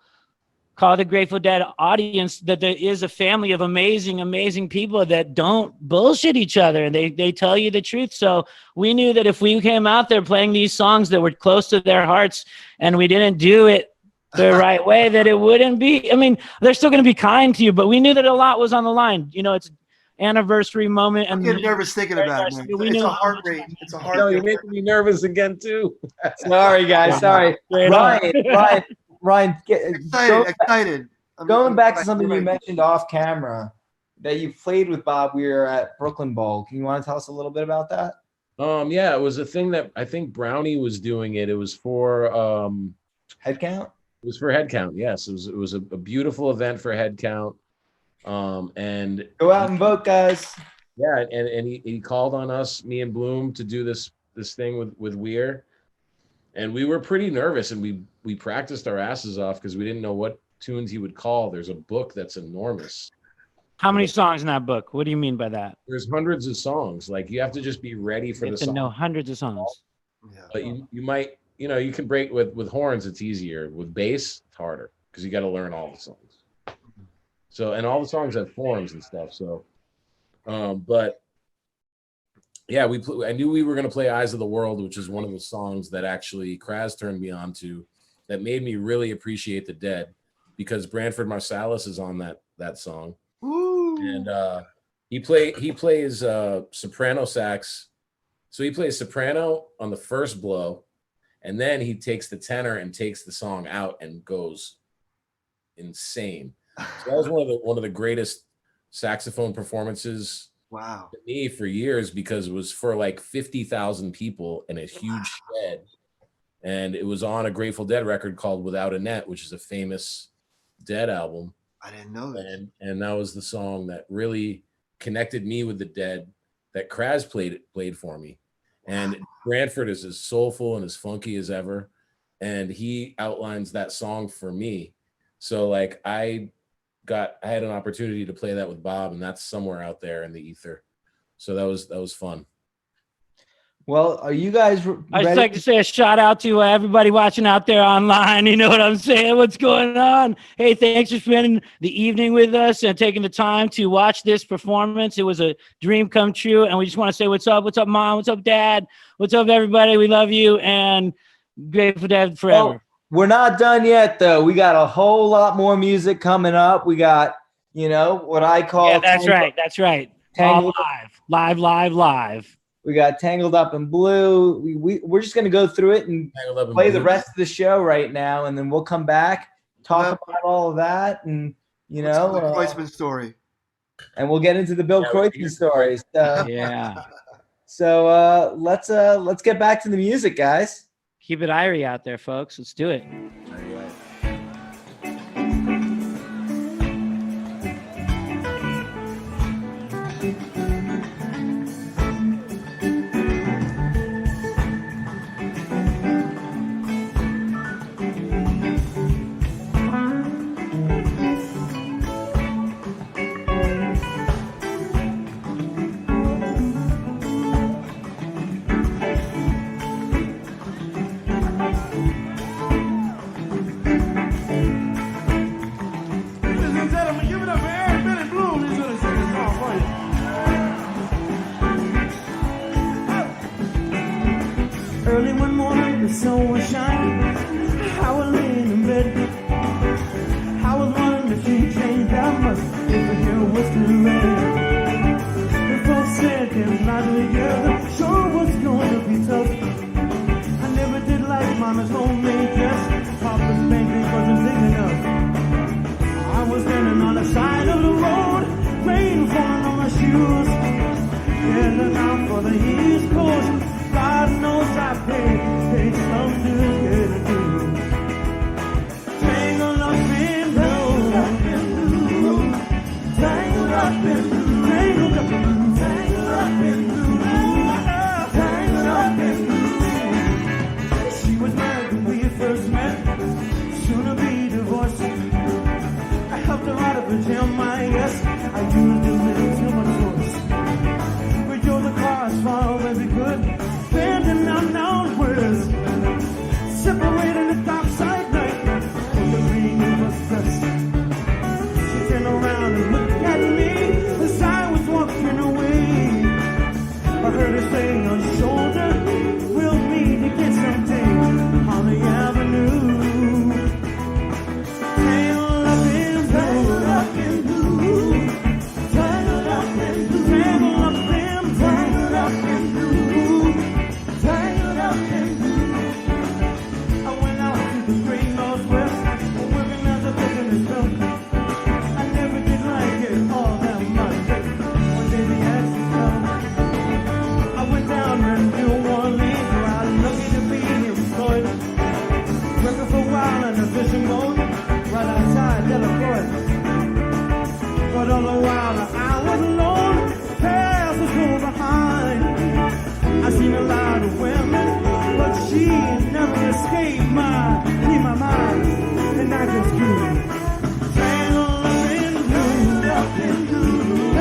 called the Grateful Dead audience, that there is a family of amazing people that don't bullshit each other, and they tell you the truth. So we knew that if we came out there playing these songs that were close to their hearts and we didn't do it the right way, that it wouldn't be, I mean, they're still going to be kind to you, but we knew that a lot was on the line. It's anniversary moment. And I'm getting nervous thinking about it, man. It's a heart rate. It's a heart rate. You're making me nervous again too. Sorry, guys. Sorry. Ryan, excited. Going back to something you mentioned off camera, that you played with Bob Weir at Brooklyn Bowl. Can you want to tell us a little bit about that? Yeah, it was a thing that I think Brownie was doing it. It was for Head Count? It was for Head Count, yes. It was a beautiful event for Head Count. And go out and vote, guys. Yeah, and he called on us, me and Bloom, to do this thing with Weir. And we were pretty nervous, and we practiced our asses off because we didn't know what tunes he would call. There's a book that's enormous. How many songs in that book? What do you mean by that? There's hundreds of songs. Like you have to just be ready for the song. Know hundreds of songs. Yeah. But you might, you can break with horns. It's easier. With bass, it's harder because you got to learn all the songs. So, and all the songs have forms and stuff. So, but yeah, I knew we were going to play Eyes of the World, which is one of the songs that actually Kraz turned me on to, that made me really appreciate the Dead, because Branford Marsalis is on that song. Ooh. And he plays soprano sax. So he plays soprano on the first blow, and then he takes the tenor and takes the song out and goes insane. So that was one of the greatest saxophone performances to me for years, because it was for like 50,000 people in a huge shed, and it was on a Grateful Dead record called Without a Net, which is a famous Dead album. I didn't know that. And that was the song that really connected me with the Dead, that Kraz played for me. And Branford is as soulful and as funky as ever, and he outlines that song for me. So like I had an opportunity to play that with Bob, and that's somewhere out there in the ether. So that was fun. Well, are you guys ready? I'd just like to say a shout out to everybody watching out there online. You know what I'm saying? What's going on? Hey, thanks for spending the evening with us and taking the time to watch this performance. It was a dream come true, and we just want to say what's up. What's up, Mom? What's up, Dad? What's up, everybody? We love you, and Grateful Dead forever. Well, we're not done yet, though. We got a whole lot more music coming up. We got, what I call... Yeah, that's right. That's right. All live. We got Tangled Up in Blue. We're just going to go through it and play the rest of the show right now, and then we'll come back, talk about all of that, and, the Kreutzmann story. And we'll get into the Bill Kreutzmann stories. Yeah. So let's get back to the music, guys. Keep it irie out there, folks. Let's do it. Early one morning, the sun was shining. I was laying in bed. I was wondering if she changed that much. If her hair was still red. The folks said them not together. Sure was going to be tough. I never did like Mama's homemade dress. Papa's painting wasn't big enough. I was standing on the side of the road, rain falling on my shoes. Heading out for the East Coast. God knows I paid some dues, get a due. Tangled up in blue, tangled up in blue, tangled up in blue, tangled up in blue, tangled up in blue. She was married when we first met, soon to be divorced. I helped her out of her jam, yes, I used a little too much force. We drove the car as far as we could. Bending down downwards, separating the dark side night from the green of us dust. She turned around and looked at me as I was walking away. I heard her say on her shoulder, we'll meet again someday on the avenue. Tangled up in blue, up in blue, tangled up in blue, tangled up in, tangled up in blue. Tangled up in blue. I went out to the great northwest, working as a business stuff. I never did like it all that much. One day they asked me to. I went down to New Orleans, where I was lucky to be employed. Working for a while in a fishing boat, right outside Delacroix. But all the while I was alone, past was so behind. I seen a lot of women, but she never escaped my mind, and I just grew. Tangled up in blue, up in blue,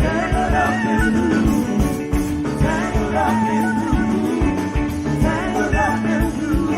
tangled up in blue, tangled up in blue, tangled up in blue.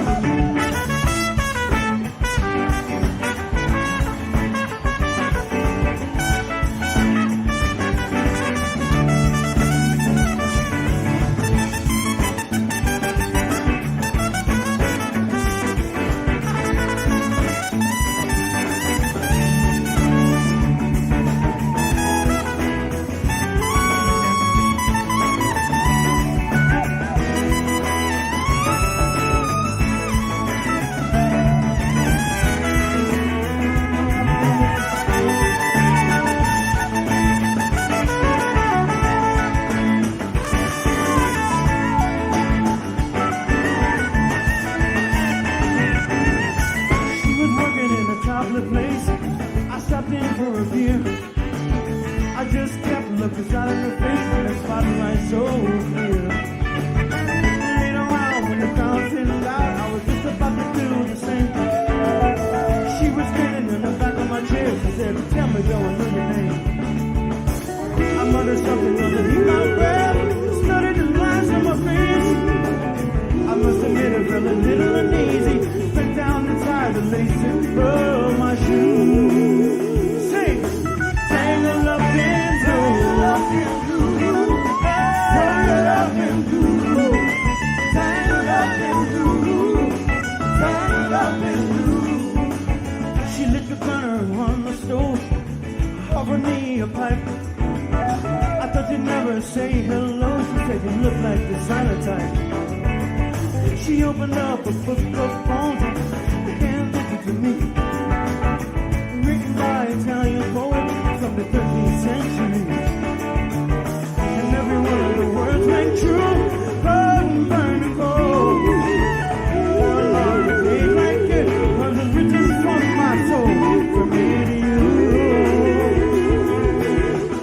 From me to you.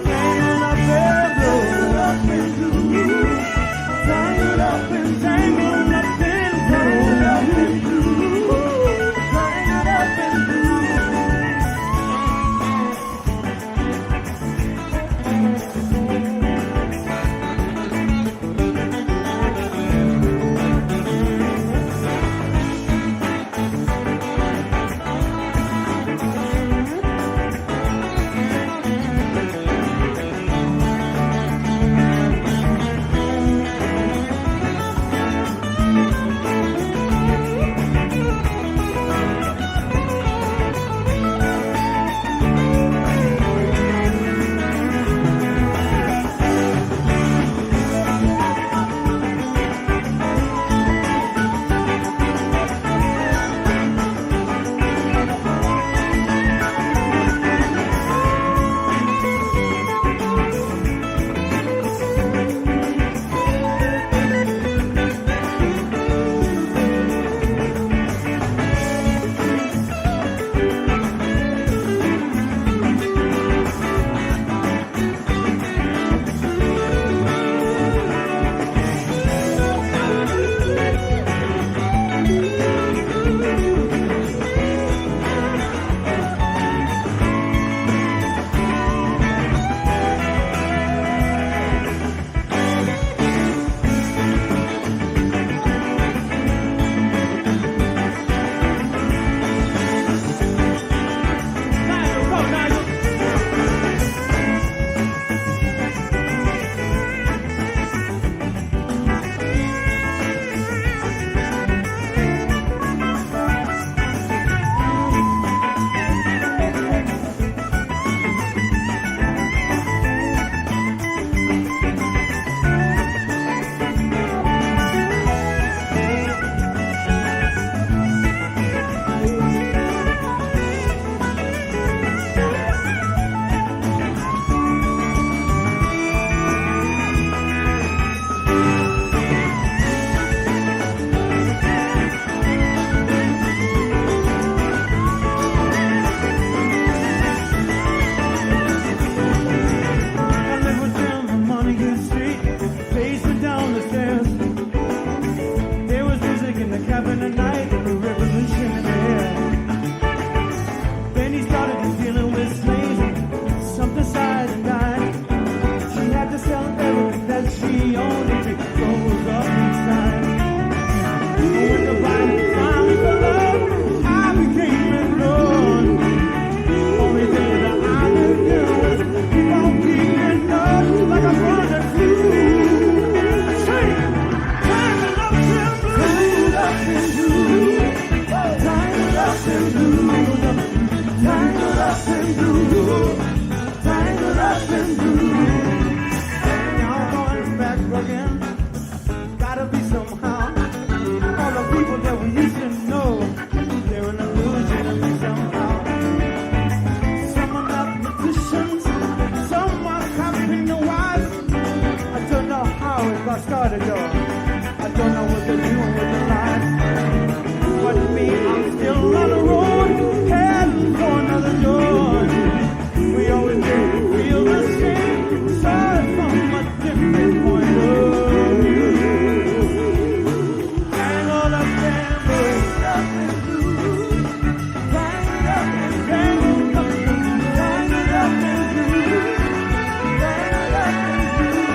Tangled up I started though. I don't know what they're doing with their lives. But me, I'm still on the road, heading for another door. We always feel the same, started from a different point of view. Tangled up, tangled up and blue. Tangled up and tangled up and blue. Tangled up and blue. Tangled up and blue.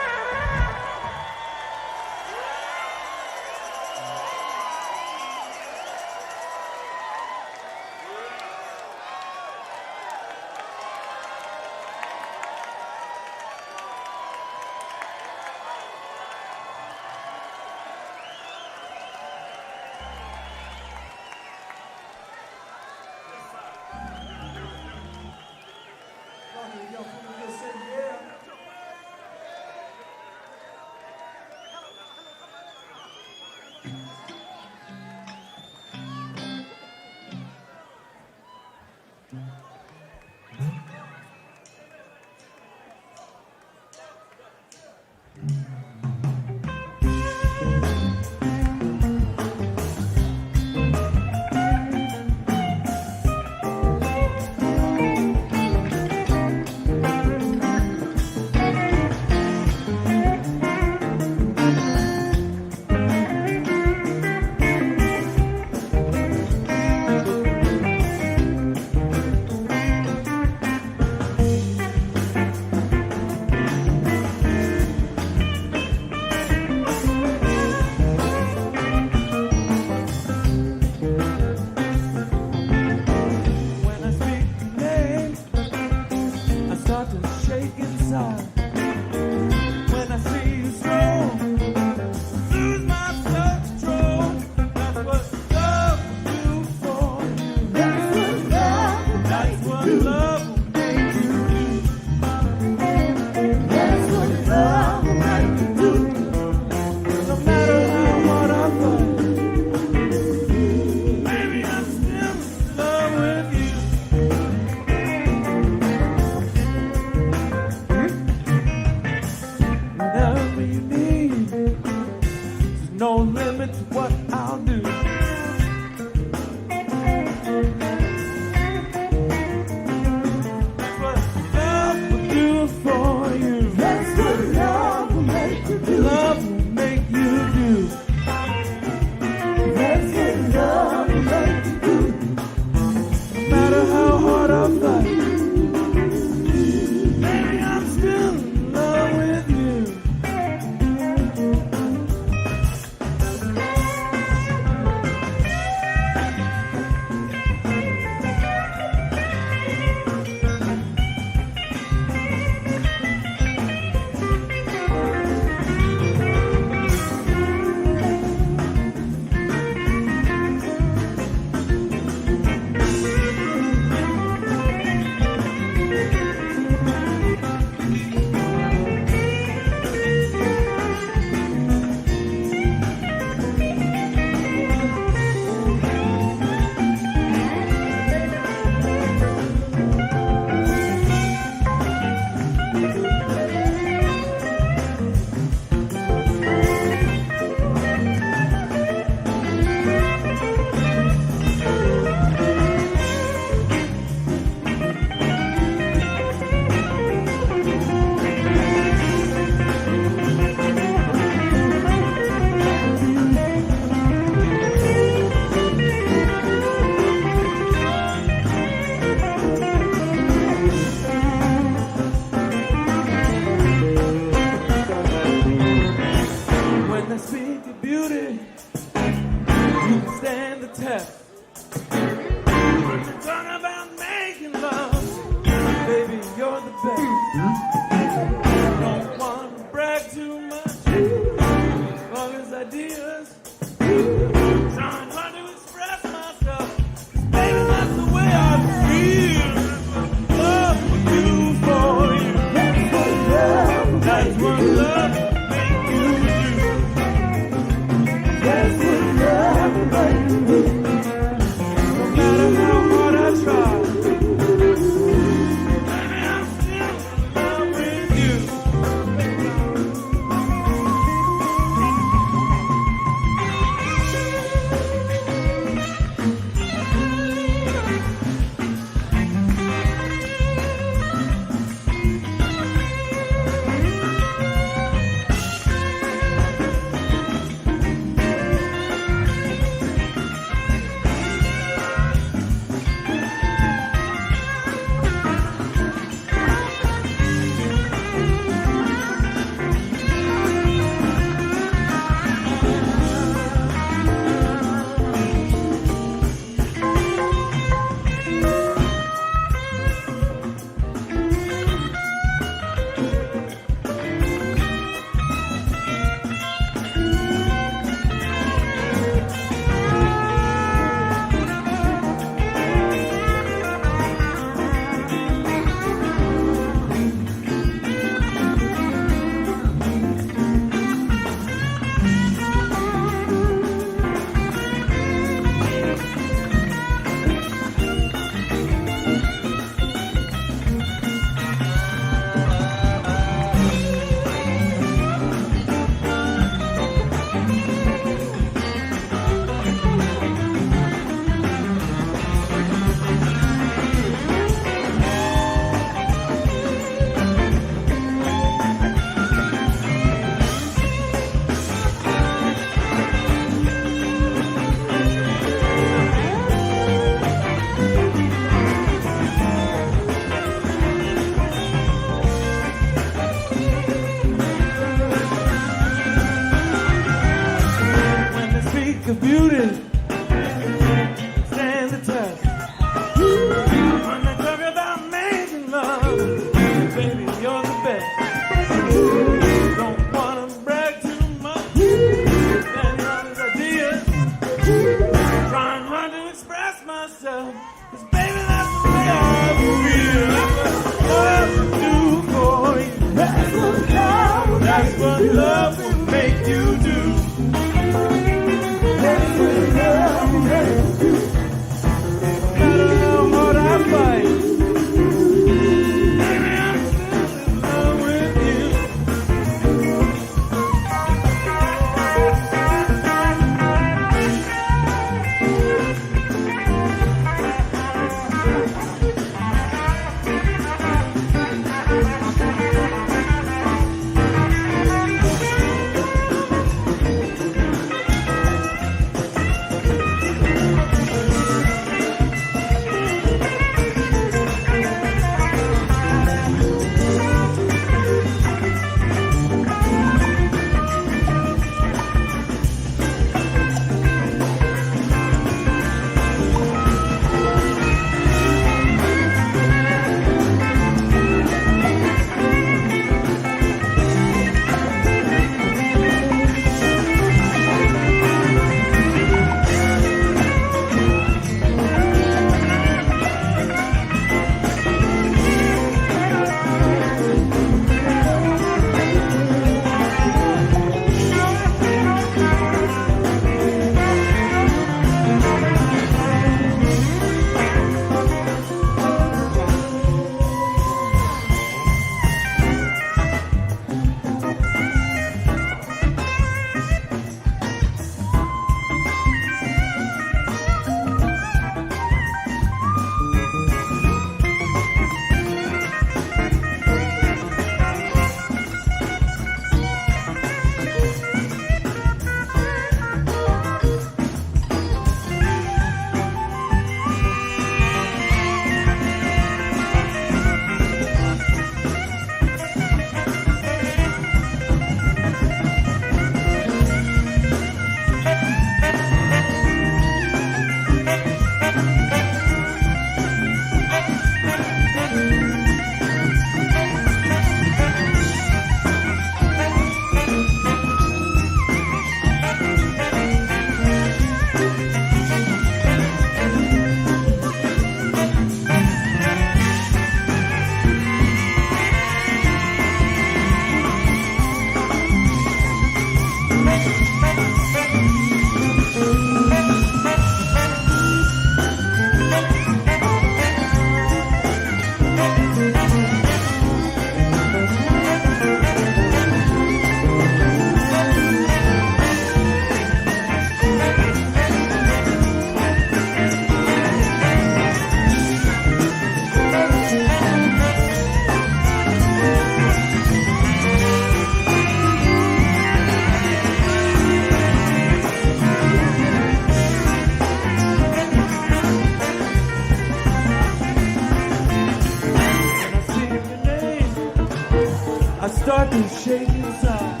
I start to shake inside.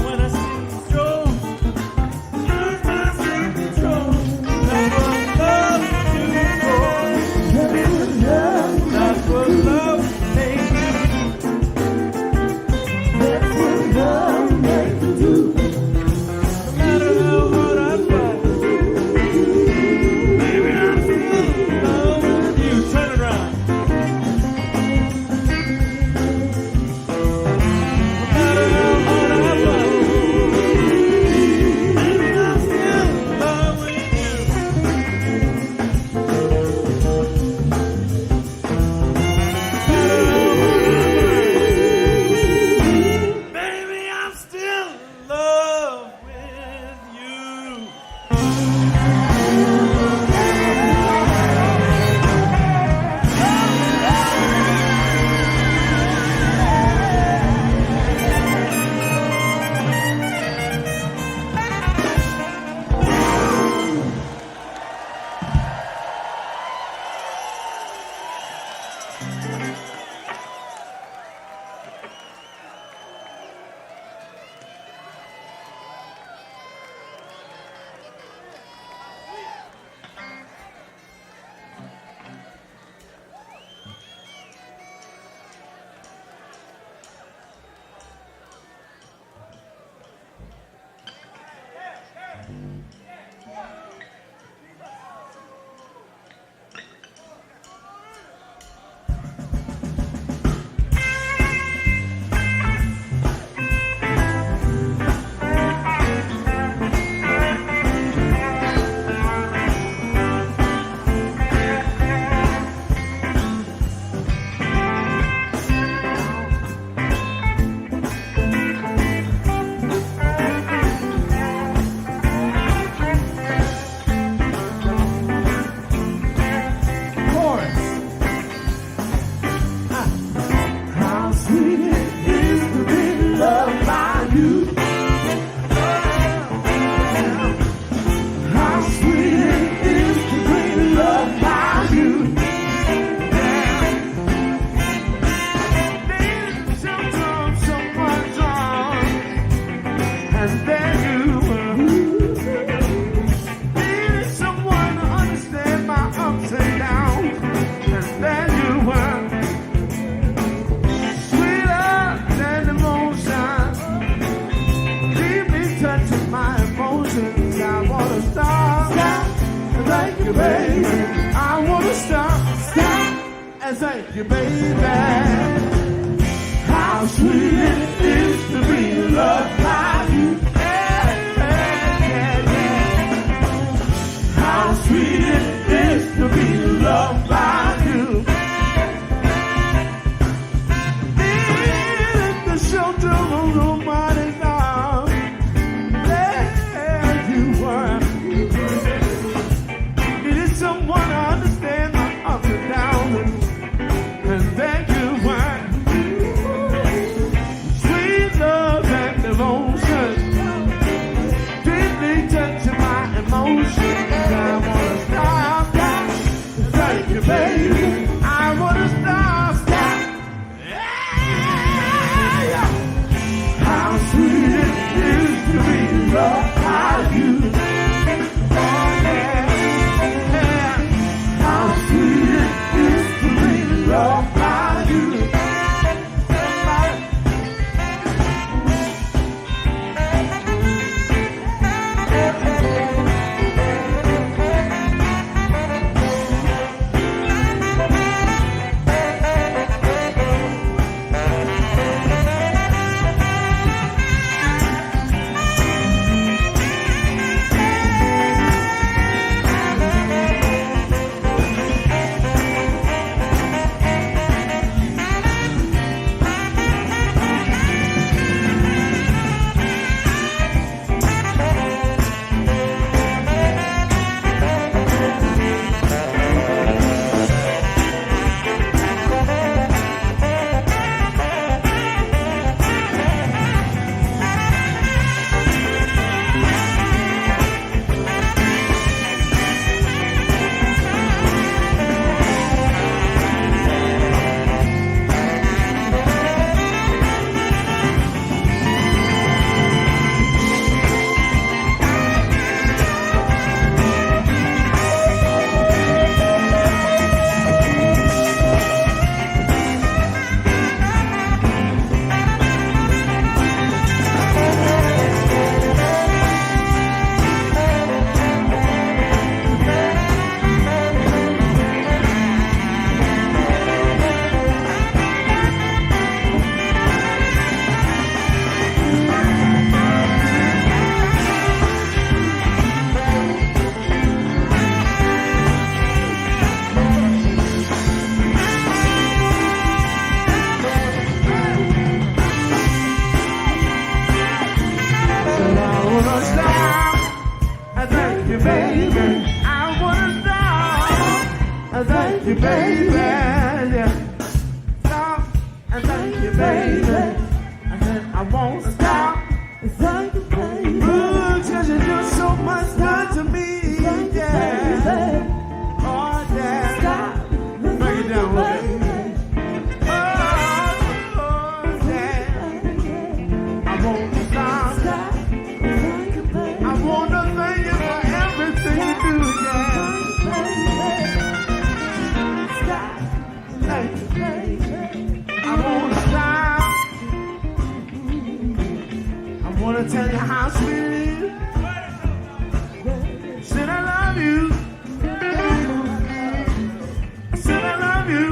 When I see the stroke, lose my self-control. That's what love do. That's what love makes you do. That's what love makes you do. No matter how hard I fight, baby, I'm still in love with you. Turn it around. Thank you, baby. How sweet it is to be loved by you. Yeah, yeah, yeah. How sweet it is to be loved by you. In the shelter of nobody's arms, there you were. Needed someone to understand my ups and downs. And then you were sweet love and devotion, deeply touching my emotions. I wanna stop that. Thank you, baby. I wanna stop that. Yeah. How sweet it is to be loved by you. Oh, yeah. Yeah. How sweet it is to be loved by you. baby. Yeah. Stop and thank you, baby. And then I won't stop and thank you, baby. Ooh, 'cause you do so much good to me. Yeah. Oh, yeah. Stop. Bring it down, baby. Tell you how sweet it is. Said I love you. Said I love you.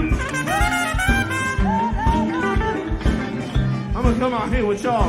I'm gonna come out here with y'all.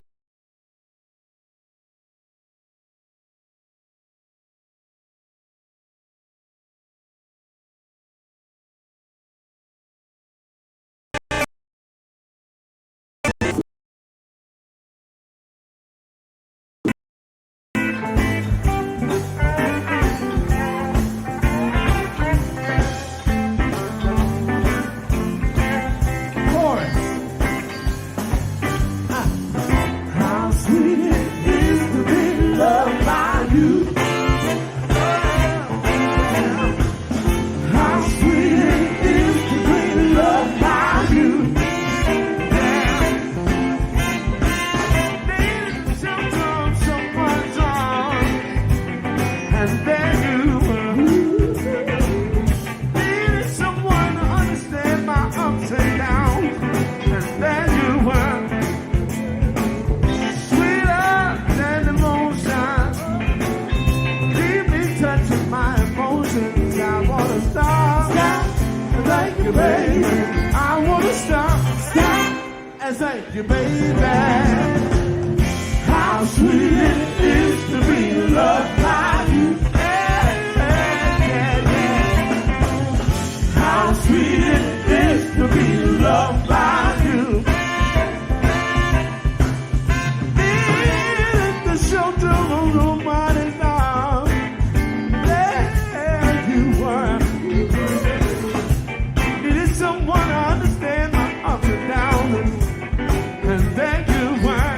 Thank you, baby. How sweet it is to be loved by you. Yeah, yeah, yeah. How sweet it is to be loved by you. In the shelter of nobody's arms. There you were. Needed someone to understand my ups and downs. And then you were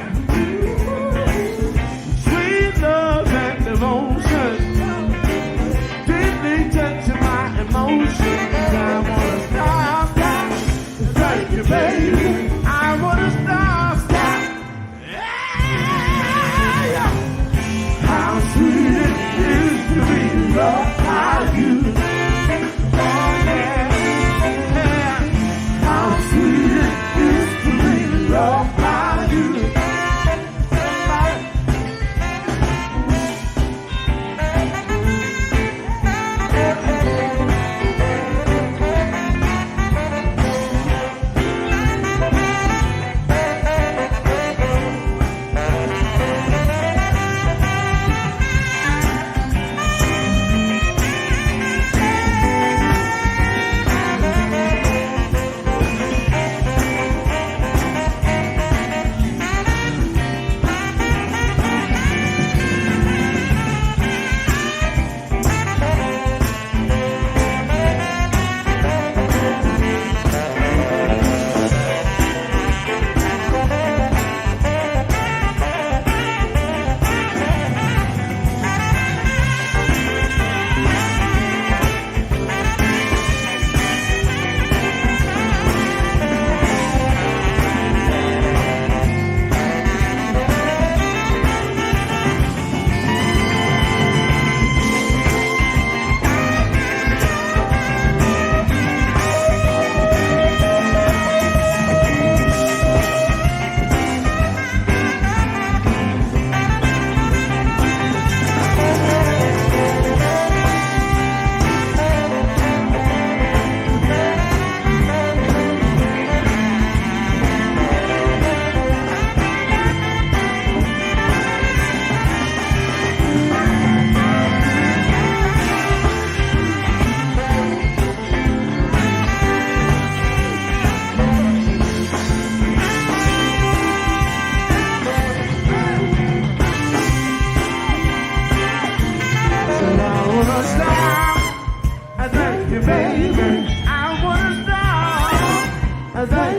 sweet love and devotion. Deeply touching my emotions. I wanna stop. Thank you, baby. I wanna stop. Yeah. How sweet it is to be loved by you. Oh, yeah. Yeah. How sweet it is to be loved by you.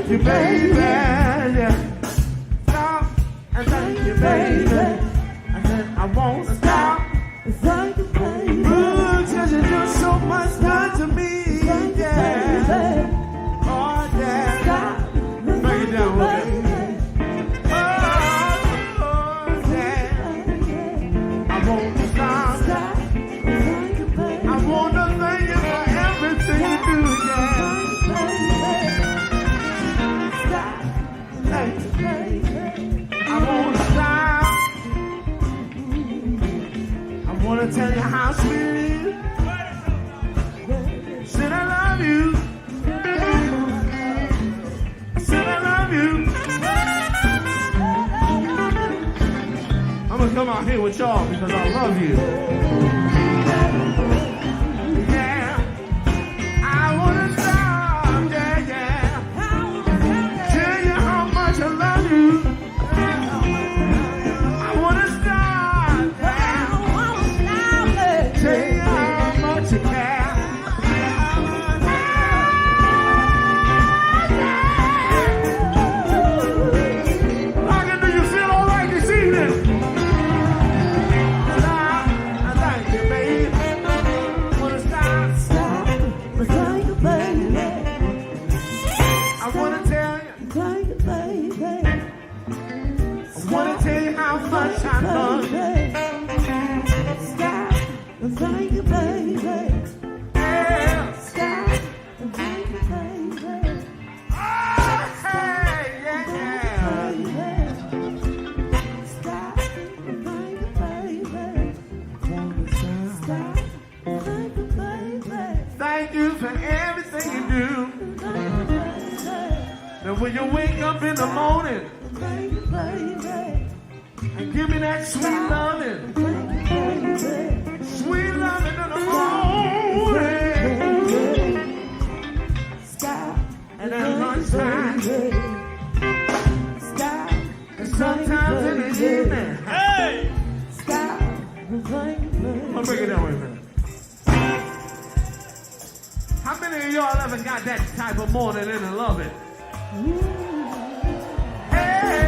you, baby. Yeah. Stop and thank you, baby. I said I won't stop. Thank you, baby. Ooh, 'cause you do so much good to me. Yeah. Oh, yeah. Stop. Bring it down, okay? Tell you how sweet it is. Said I love you. Said I love you. I'm gonna come out here with y'all because I love you. Yeah, I wanna stop. Yeah, yeah. Tell you how much I love you. I wanna stop. Tell you how much you care. Rocket, do you feel all right this evening? Stop, I thank you, baby. Wanna stop? Stop, I thank you, baby. I wanna tell you, thank you, baby. I wanna tell you how much I love you. Thank you, baby. Yeah. Stop. Thank you, baby. Oh, hey, yeah, yeah. Stop. Thank you, baby. Stop. Thank you, baby. Thank you for everything you do. And when you wake up in the morning, thank you, baby. And give me that sweet loving. Thank you, baby. Sweet loving in the morning. Stop. And at lunchtime. Stop. And sometimes in the evening. Hey! Stop. I'm gonna break it down with a minute. How many of y'all ever got that type of morning and love it? Hey!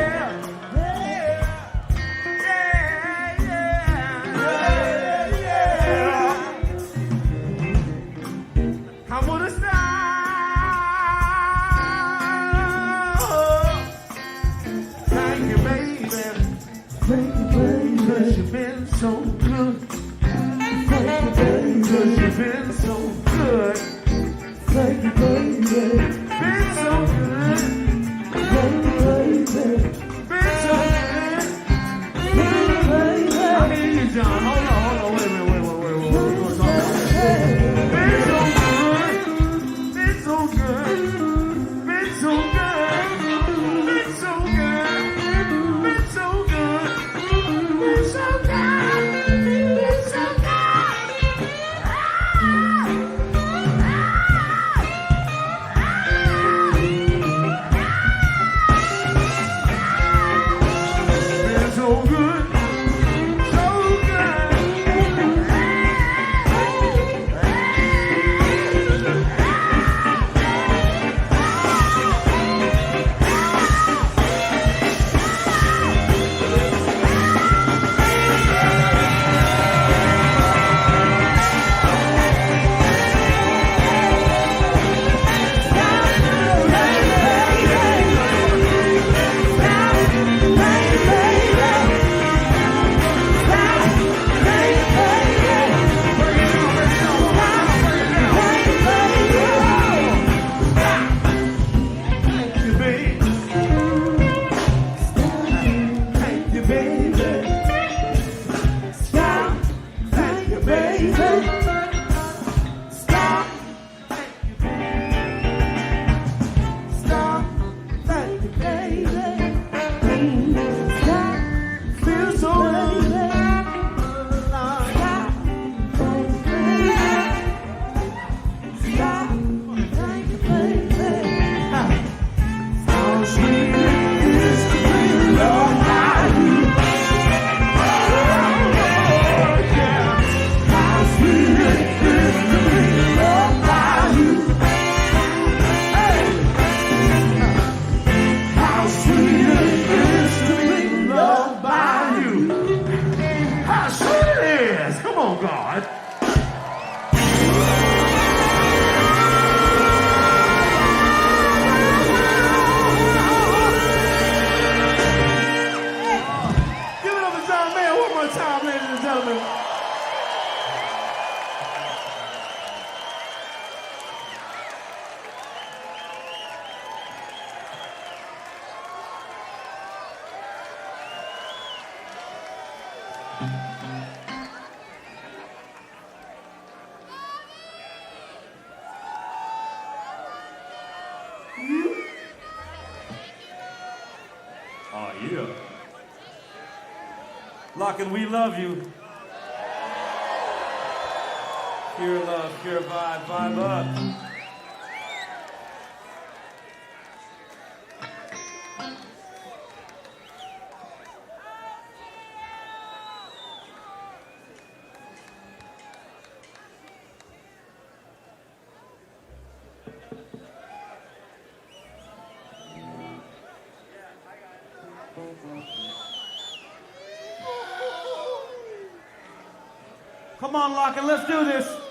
I wanna stop. Thank you, baby. Thank you, baby. 'Cause you've been so good. Thank you, baby. 'Cause you've been so good. Thank you, baby. Been so good. Thank you, baby. Been so good. Thank you, baby. I hear you, John. Hold on, wait a minute, wait. What's on that? Been so good. Been so good. Been so good. Been so good. Been so good. Been so good. Been so good. Been so good. So good. Yeah. Lockin', we love you. Pure love, pure vibe, vibe up. Come on, Lockin', let's do this.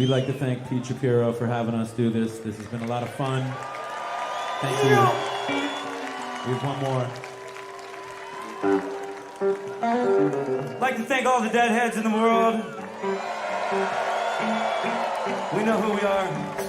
We'd like to thank Pete Shapiro for having us do this. This has been a lot of fun. Thank you. We have one more. I'd like to thank all the deadheads in the world. We know who we are.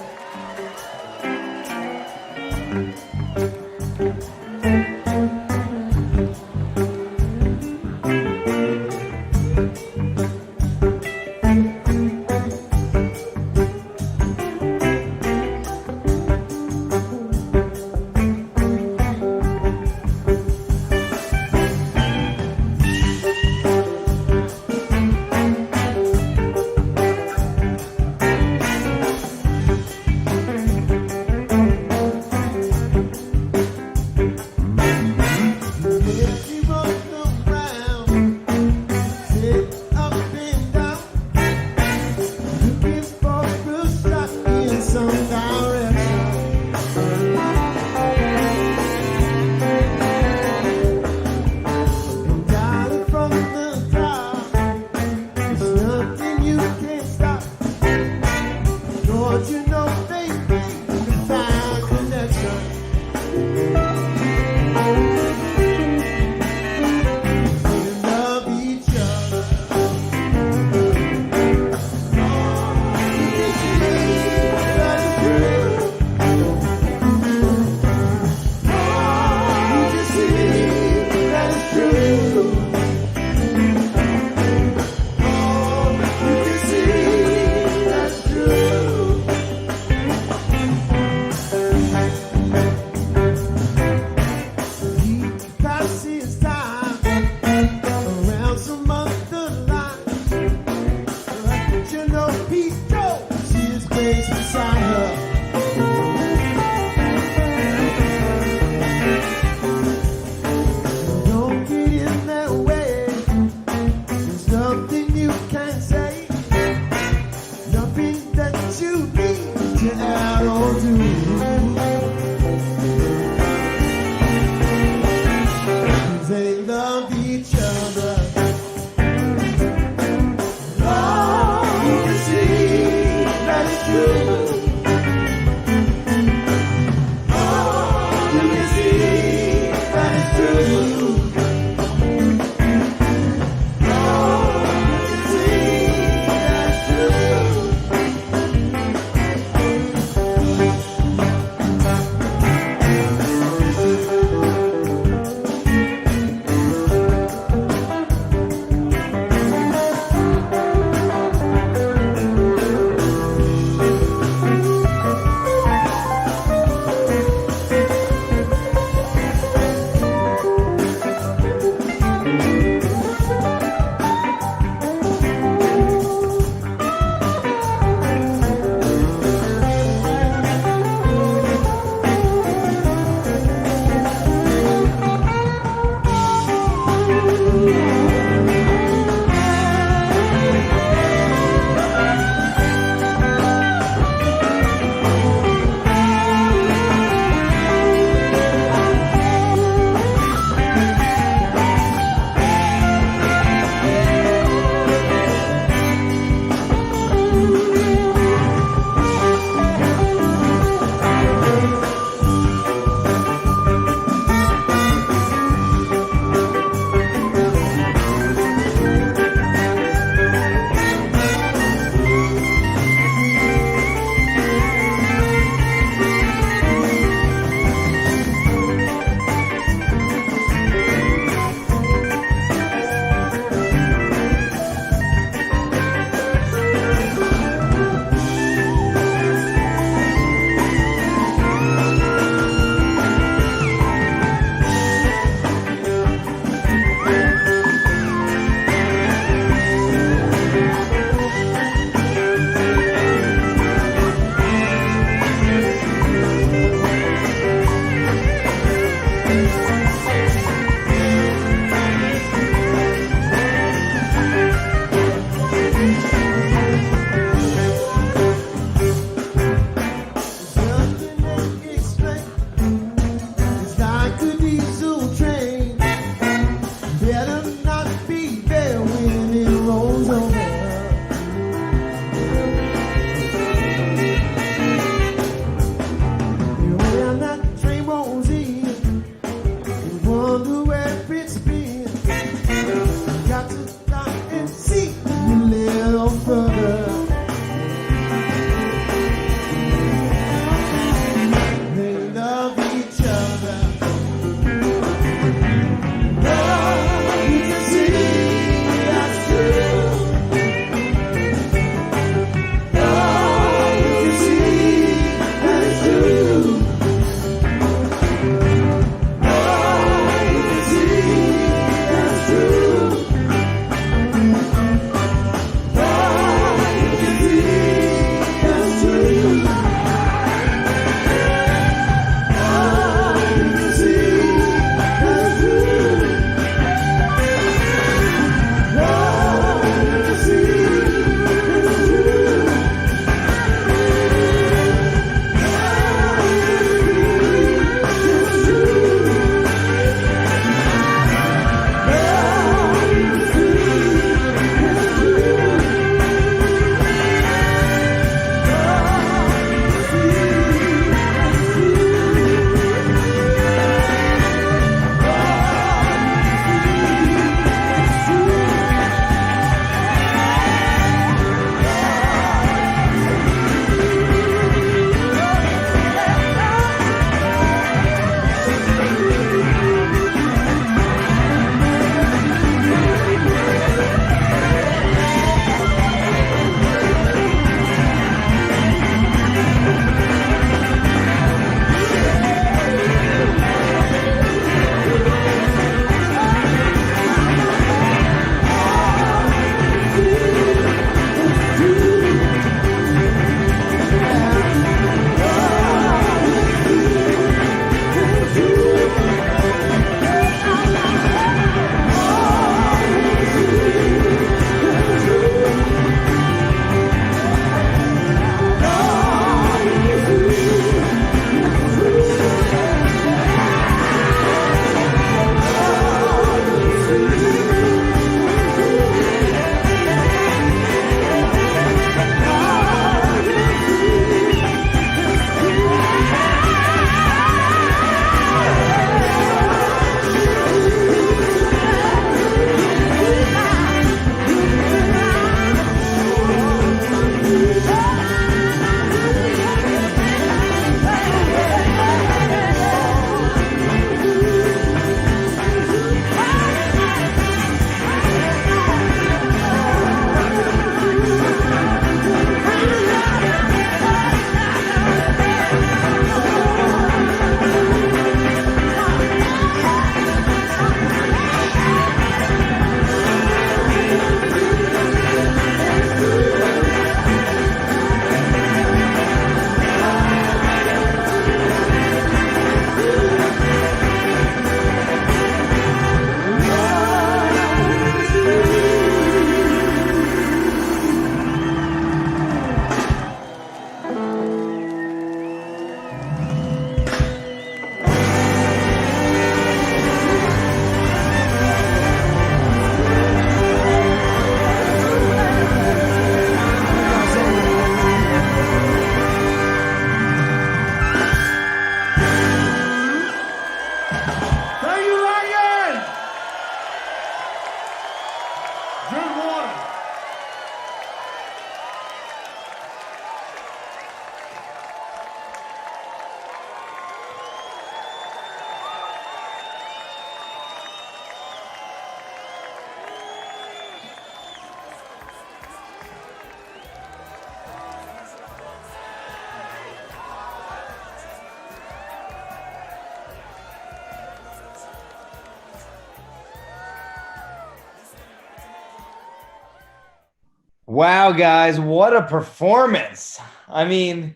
Wow, guys, what a performance. I mean,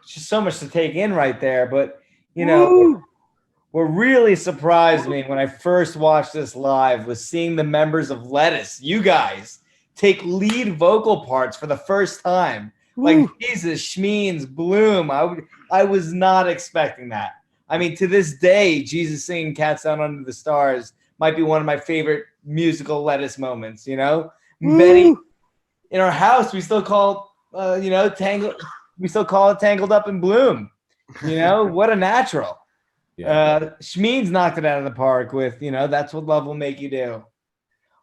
just so much to take in right there. But, you know, what really surprised me when I first watched this live was seeing the members of Lettuce, you guys, take lead vocal parts for the first time. Like, Jesus, Schmeens, Bloom. I was not expecting that. I mean, to this day, Jesus singing Cats Down Under the Stars might be one of my favorite musical Lettuce moments, you know? Betty, in our house, we still call, we still call it Tangled Up in Bloom. You know, what a natural. Schmeens knocked it out of the park with, you know, That's What Love Will Make You Do.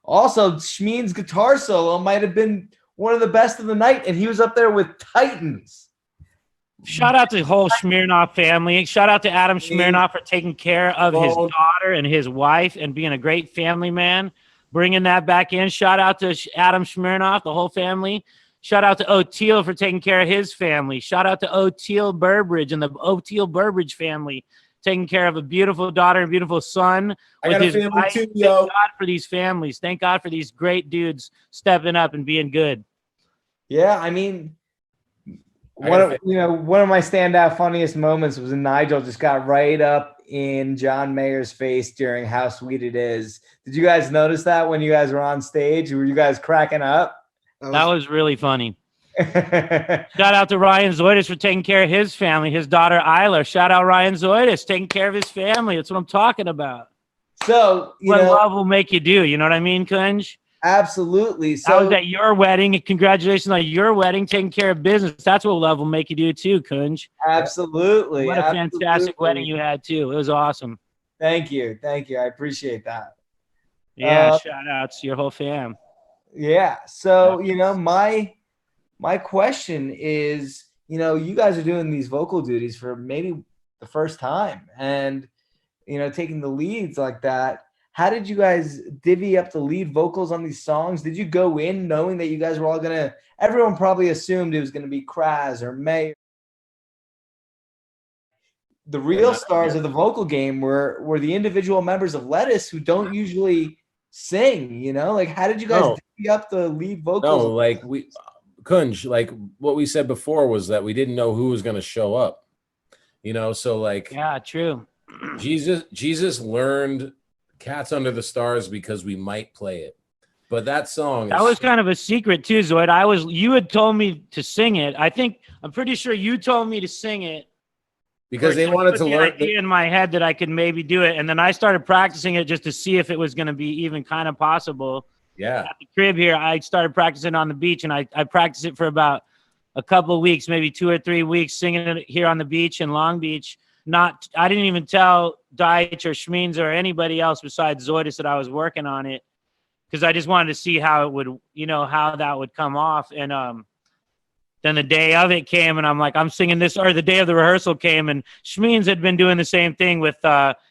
Also, Schmeens' guitar solo might have been one of the best of the night, and he was up there with Titans. Shout out to the whole Smirnoff family. Shout out to Adam Smirnoff for taking care of his daughter and his wife and being a great family man, bringing that back in. Shout out to Adam Smirnoff, the whole family. Shout out to O'Teal for taking care of his family. Shout out to O'Teal Burbridge and the O'Teal Burbridge family, taking care of a beautiful daughter and beautiful son with his wife. Thank God for these families. Thank God for these great dudes stepping up and being good. Yeah, I mean, one of my standout funniest moments was when Nigel just got right up in John Mayer's face during How Sweet It Is. Did you guys notice that when you guys were on stage? Were you guys cracking up? That was really funny. Shout out to Ryan Zoidis for taking care of his family, his daughter Isla. Shout out Ryan Zoidis taking care of his family. That's what I'm talking about. So, what love will make you do. You know what I mean, Kunj? Absolutely. So I was at your wedding. Congratulations on your wedding, taking care of business. That's what love will make you do too, Kunj. Absolutely. What a fantastic wedding you had too. It was awesome. Thank you. Thank you. I appreciate that. Yeah, shout outs to your whole fam. Yeah. So, you know, my question is, you know, you guys are doing these vocal duties for maybe the first time and, you know, taking the leads like that. How did you guys divvy up the lead vocals on these songs? Did you go in knowing that you guys were all everyone probably assumed it was going to be Kraz or May. The real stars of the vocal game were the individual members of Lettuce who don't usually sing, you know? Like, how did you guys divvy up the lead vocals? No, like Kunj, like what we said before was that we didn't know who was going to show up, you know? So like, yeah, true. Jesus learned Cats Under the Stars because we might play it, but that song was kind of a secret too, Zoid. You had told me to sing it. I'm pretty sure you told me to sing it because they wanted to learn. Idea in my head that I could maybe do it, and then I started practicing it just to see if it was going to be even kind of possible. Yeah, at the crib here, I started practicing on the beach, and I practiced it for about a couple of weeks, maybe 2 or 3 weeks, singing it here on the beach in Long Beach. I didn't even tell Deitch or Schmeens or anybody else besides Zoidis that I was working on it because I just wanted to see how it would, you know, how that would come off. And then the day of it came and I'm like, I'm singing this, or the day of the rehearsal came and Schmeens had been doing the same thing with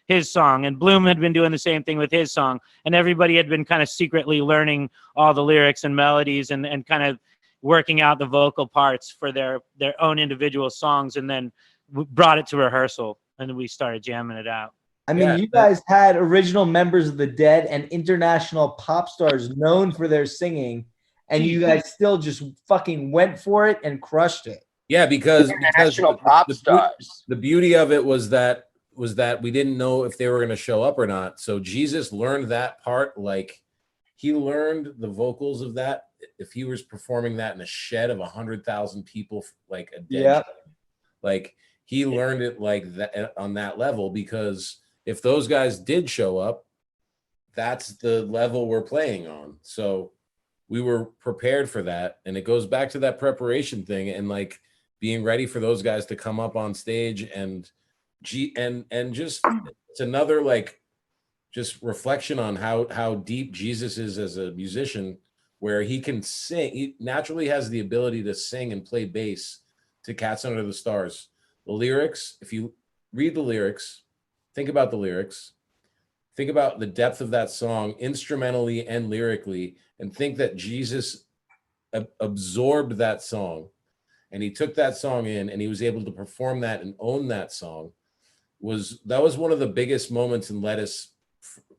his song and Bloom had been doing the same thing with his song. And everybody had been kind of secretly learning all the lyrics and melodies and kind of working out the vocal parts for their own individual songs. And then we brought it to rehearsal and we started jamming it out. I mean, you guys had original members of the Dead and international pop stars known for their singing, and you guys still just fucking went for it and crushed it. Yeah, because pop stars. The beauty of it was that we didn't know if they were going to show up or not. So Jesus learned that part, like he learned the vocals of that. If he was performing that in a shed of 100,000 people, like a dead show, like he learned it like that on that level, because if those guys did show up, that's the level we're playing on. So we were prepared for that. And it goes back to that preparation thing and like being ready for those guys to come up on stage and just it's another like just reflection on how deep Jesus is as a musician, where he can sing. He naturally has the ability to sing and play bass to Cats Under the Stars. The lyrics, if you read the lyrics, think about the lyrics, think about the depth of that song instrumentally and lyrically, and think that Jesus absorbed that song and he took that song in and he was able to perform that and own that song. That was one of the biggest moments in Lettuce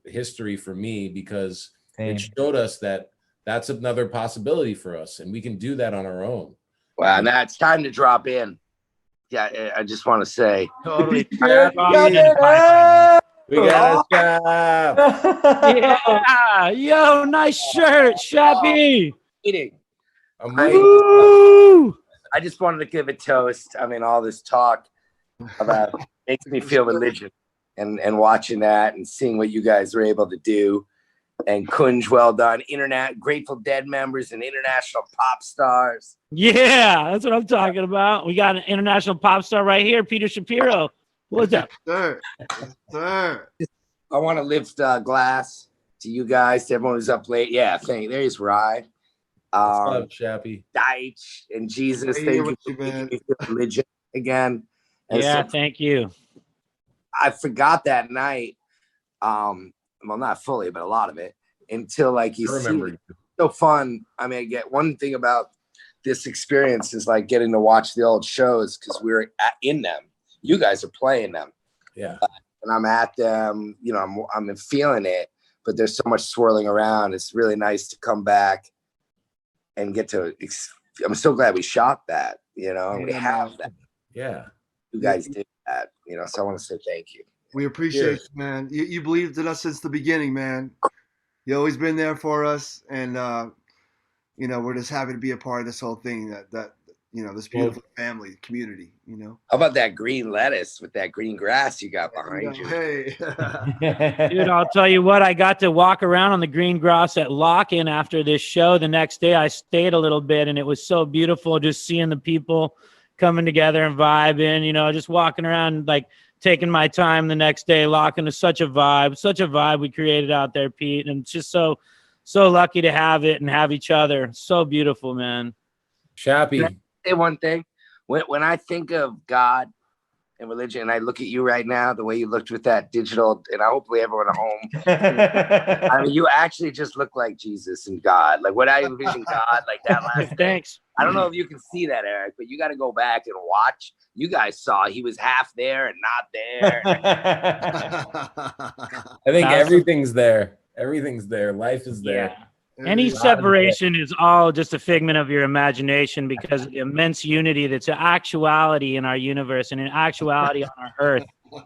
history for me, because it showed us that that's another possibility for us, and we can do that on our own. Wow, now it's time to drop in. Yeah, I just want to say, Totally. Good Yeah, We got a shop. yo, nice shirt, Shappy. eating. I'm I, waiting. Woo! I just wanted to give a toast. I mean, all this talk about makes me feel religion, and watching that and seeing what you guys were able to do. And Kunj, well done. Grateful Dead members and international pop stars. Yeah, that's what I'm talking about. We got an international pop star right here, Peter Shapiro. What's up? Sir. Yes, sir. I want to lift glass to you guys, to everyone who's up late. Yeah, there's Rye. What's up, Shappy? Deitch and Jesus. Hey, Thank you what for you making been? me feel religion again. And Yeah, so thank you. I forgot that night. Well, not fully, but a lot of it, until like you I remember see you. it. So fun. I mean, I get one thing about this experience is like getting to watch the old shows because we're in them. You guys are playing them. Yeah. And I'm at them, you know, I'm feeling it, but there's so much swirling around. It's really nice to come back and get to, I'm so glad we shot that, you know, and we have that. Yeah. You guys did that, you know, so I want to say thank you. We appreciate Cheers. you, man. You believed in us since the beginning, man. You always been there for us, and you know, we're just happy to be a part of this whole thing. That you know, this beautiful family community. You know. How about that green lettuce with that green grass you got behind you? Hey. Dude, I'll tell you what, I got to walk around on the green grass at Lock-In after this show. The next day I stayed a little bit, and it was so beautiful just seeing the people coming together and vibing, you know, just walking around, like taking my time the next day. Lock-In is such a vibe we created out there, Pete. And it's just so lucky to have it and have each other. So beautiful, man. Shappy. Can I say one thing? When I think of God and religion, and I look at you right now, the way you looked with that digital, and hopefully everyone at home, I mean, you actually just look like Jesus and God. Like when I envision God, like that last day. Thanks. I don't know if you can see that, Eric, but you got to go back and watch. You guys saw he was half there and not there. I think That's- everything's there. Everything's there. Life is there. Yeah. Any separation is all just a figment of your imagination, because the immense unity that's an actuality in our universe and an actuality on our earth.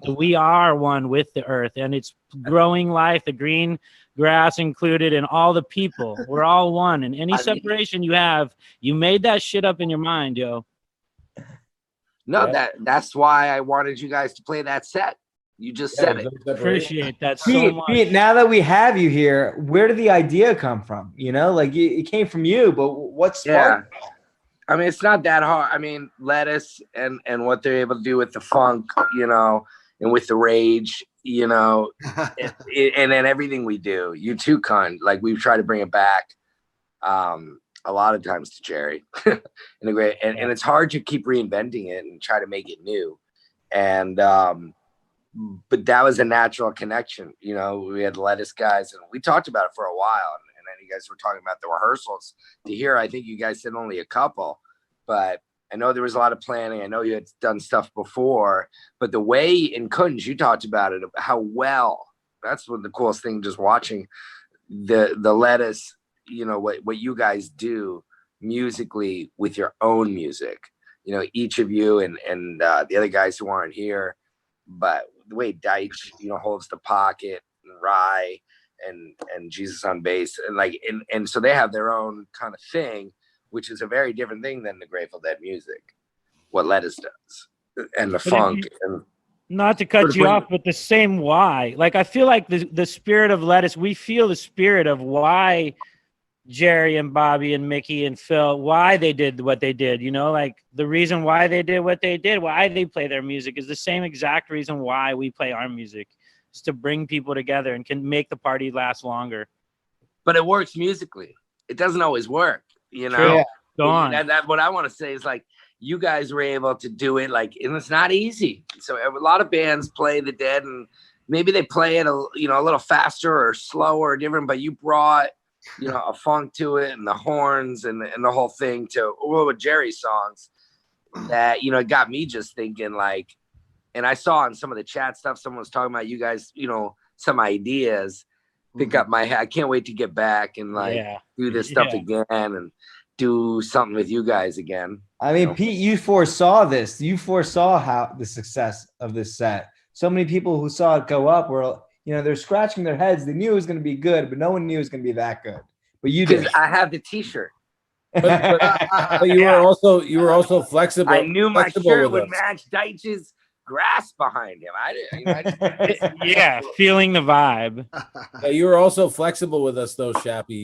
We are one with the earth, and it's growing life, the green grass included, and all the people. We're all one. And any separation you have, you made that shit up in your mind, yo. No, Yeah. that's why I wanted you guys to play that set. You just said it. Appreciate that so Pete, much. Pete, now that we have you here, where did the idea come from? You know, like it came from you, but what sparked? I mean, it's not that hard. I mean, Lettuce and what they're able to do with the funk, you know, and with the rage, you know, and then everything we do. You too, Kun. Like we try to bring it back a lot of times to Jerry in a great, and it's hard to keep reinventing it and try to make it new. And but that was a natural connection. You know, we had Lettuce guys, and we talked about it for a while. And then you guys were talking about the rehearsals. To hear, I think you guys said only a couple, but I know there was a lot of planning. I know you had done stuff before, but the way in Kunj, you talked about it, how well. That's what the coolest thing. Just watching the Lettuce, you know, what you guys do musically with your own music. You know, each of you and the other guys who aren't here, but the way Deitch, you know, holds the pocket, and Rye and Jesus on bass, and like and so they have their own kind of thing, which is a very different thing than the Grateful Dead music, what Lettuce does, and the funk. And not to cut you off, but the same why. Like I feel like the spirit of Lettuce, we feel the spirit of why Jerry and Bobby and Mickey and Phil, why they did what they did, you know, like the reason why they did what they did, why they play their music is the same exact reason why we play our music, is to bring people together and can make the party last longer. But it works musically. It doesn't always work, you know. True. Yeah. Go on. That what I want to say is like you guys were able to do it, like, and it's not easy. So a lot of bands play the Dead, and maybe they play it a little faster or slower or different, but you brought, you know, a funk to it and the horns and the whole thing to with Jerry's songs that, you know, it got me just thinking like, and I saw on some of the chat stuff, someone was talking about you guys, you know, some ideas, pick up my. I can't wait to get back and like do this stuff again and do something with you guys again. I mean, Pete, you foresaw this. You foresaw how the success of this set. So many people who saw it go up were, you know, they're scratching their heads. They knew it was going to be good, but no one knew it was going to be that good. But you did. I have the T-shirt. But you were also flexible. I knew my flexible shirt with would us. match Deitch's grass behind him. I didn't. Yeah, feeling the vibe. Yeah, you were also flexible with us though, Shappy.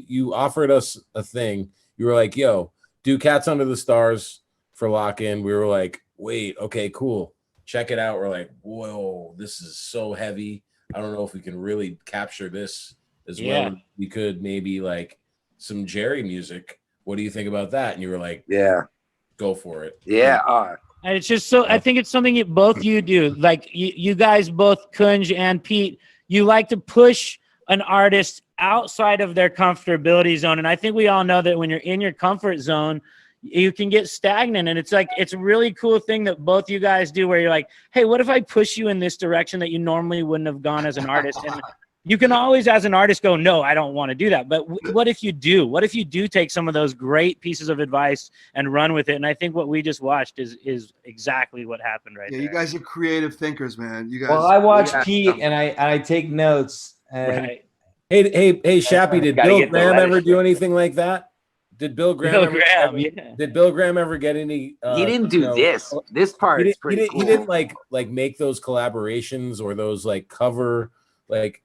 You offered us a thing. You were like, "Yo, do Cats Under the Stars for lock-in." We were like, "Wait, okay, cool. Check it out." We're like, "Whoa, this is so heavy. I don't know if we can really capture this as well as we could maybe like some Jerry music. What do you think about that?" And you were like, "Yeah, go for it." Yeah. And it's just so, I think it's something that both you do. Like you guys, both Kunj and Pete, you like to push an artist outside of their comfortability zone. And I think we all know that when you're in your comfort zone, you can get stagnant. And it's like, it's a really cool thing that both you guys do where you're like, hey, what if I push you in this direction that you normally wouldn't have gone as an artist? And you can always, as an artist, go, no, I don't want to do that. But what if you do? What if you do take some of those great pieces of advice and run with it? And I think what we just watched is exactly what happened right there. You guys are creative thinkers, man. You guys. Well, I watch Pete and I take notes. And Hey, Shappy, did Bill Graham ever do anything like that? Did Bill Graham? Did Bill Graham ever get any? He didn't do this. This part is pretty cool. He didn't like make those collaborations or those like cover like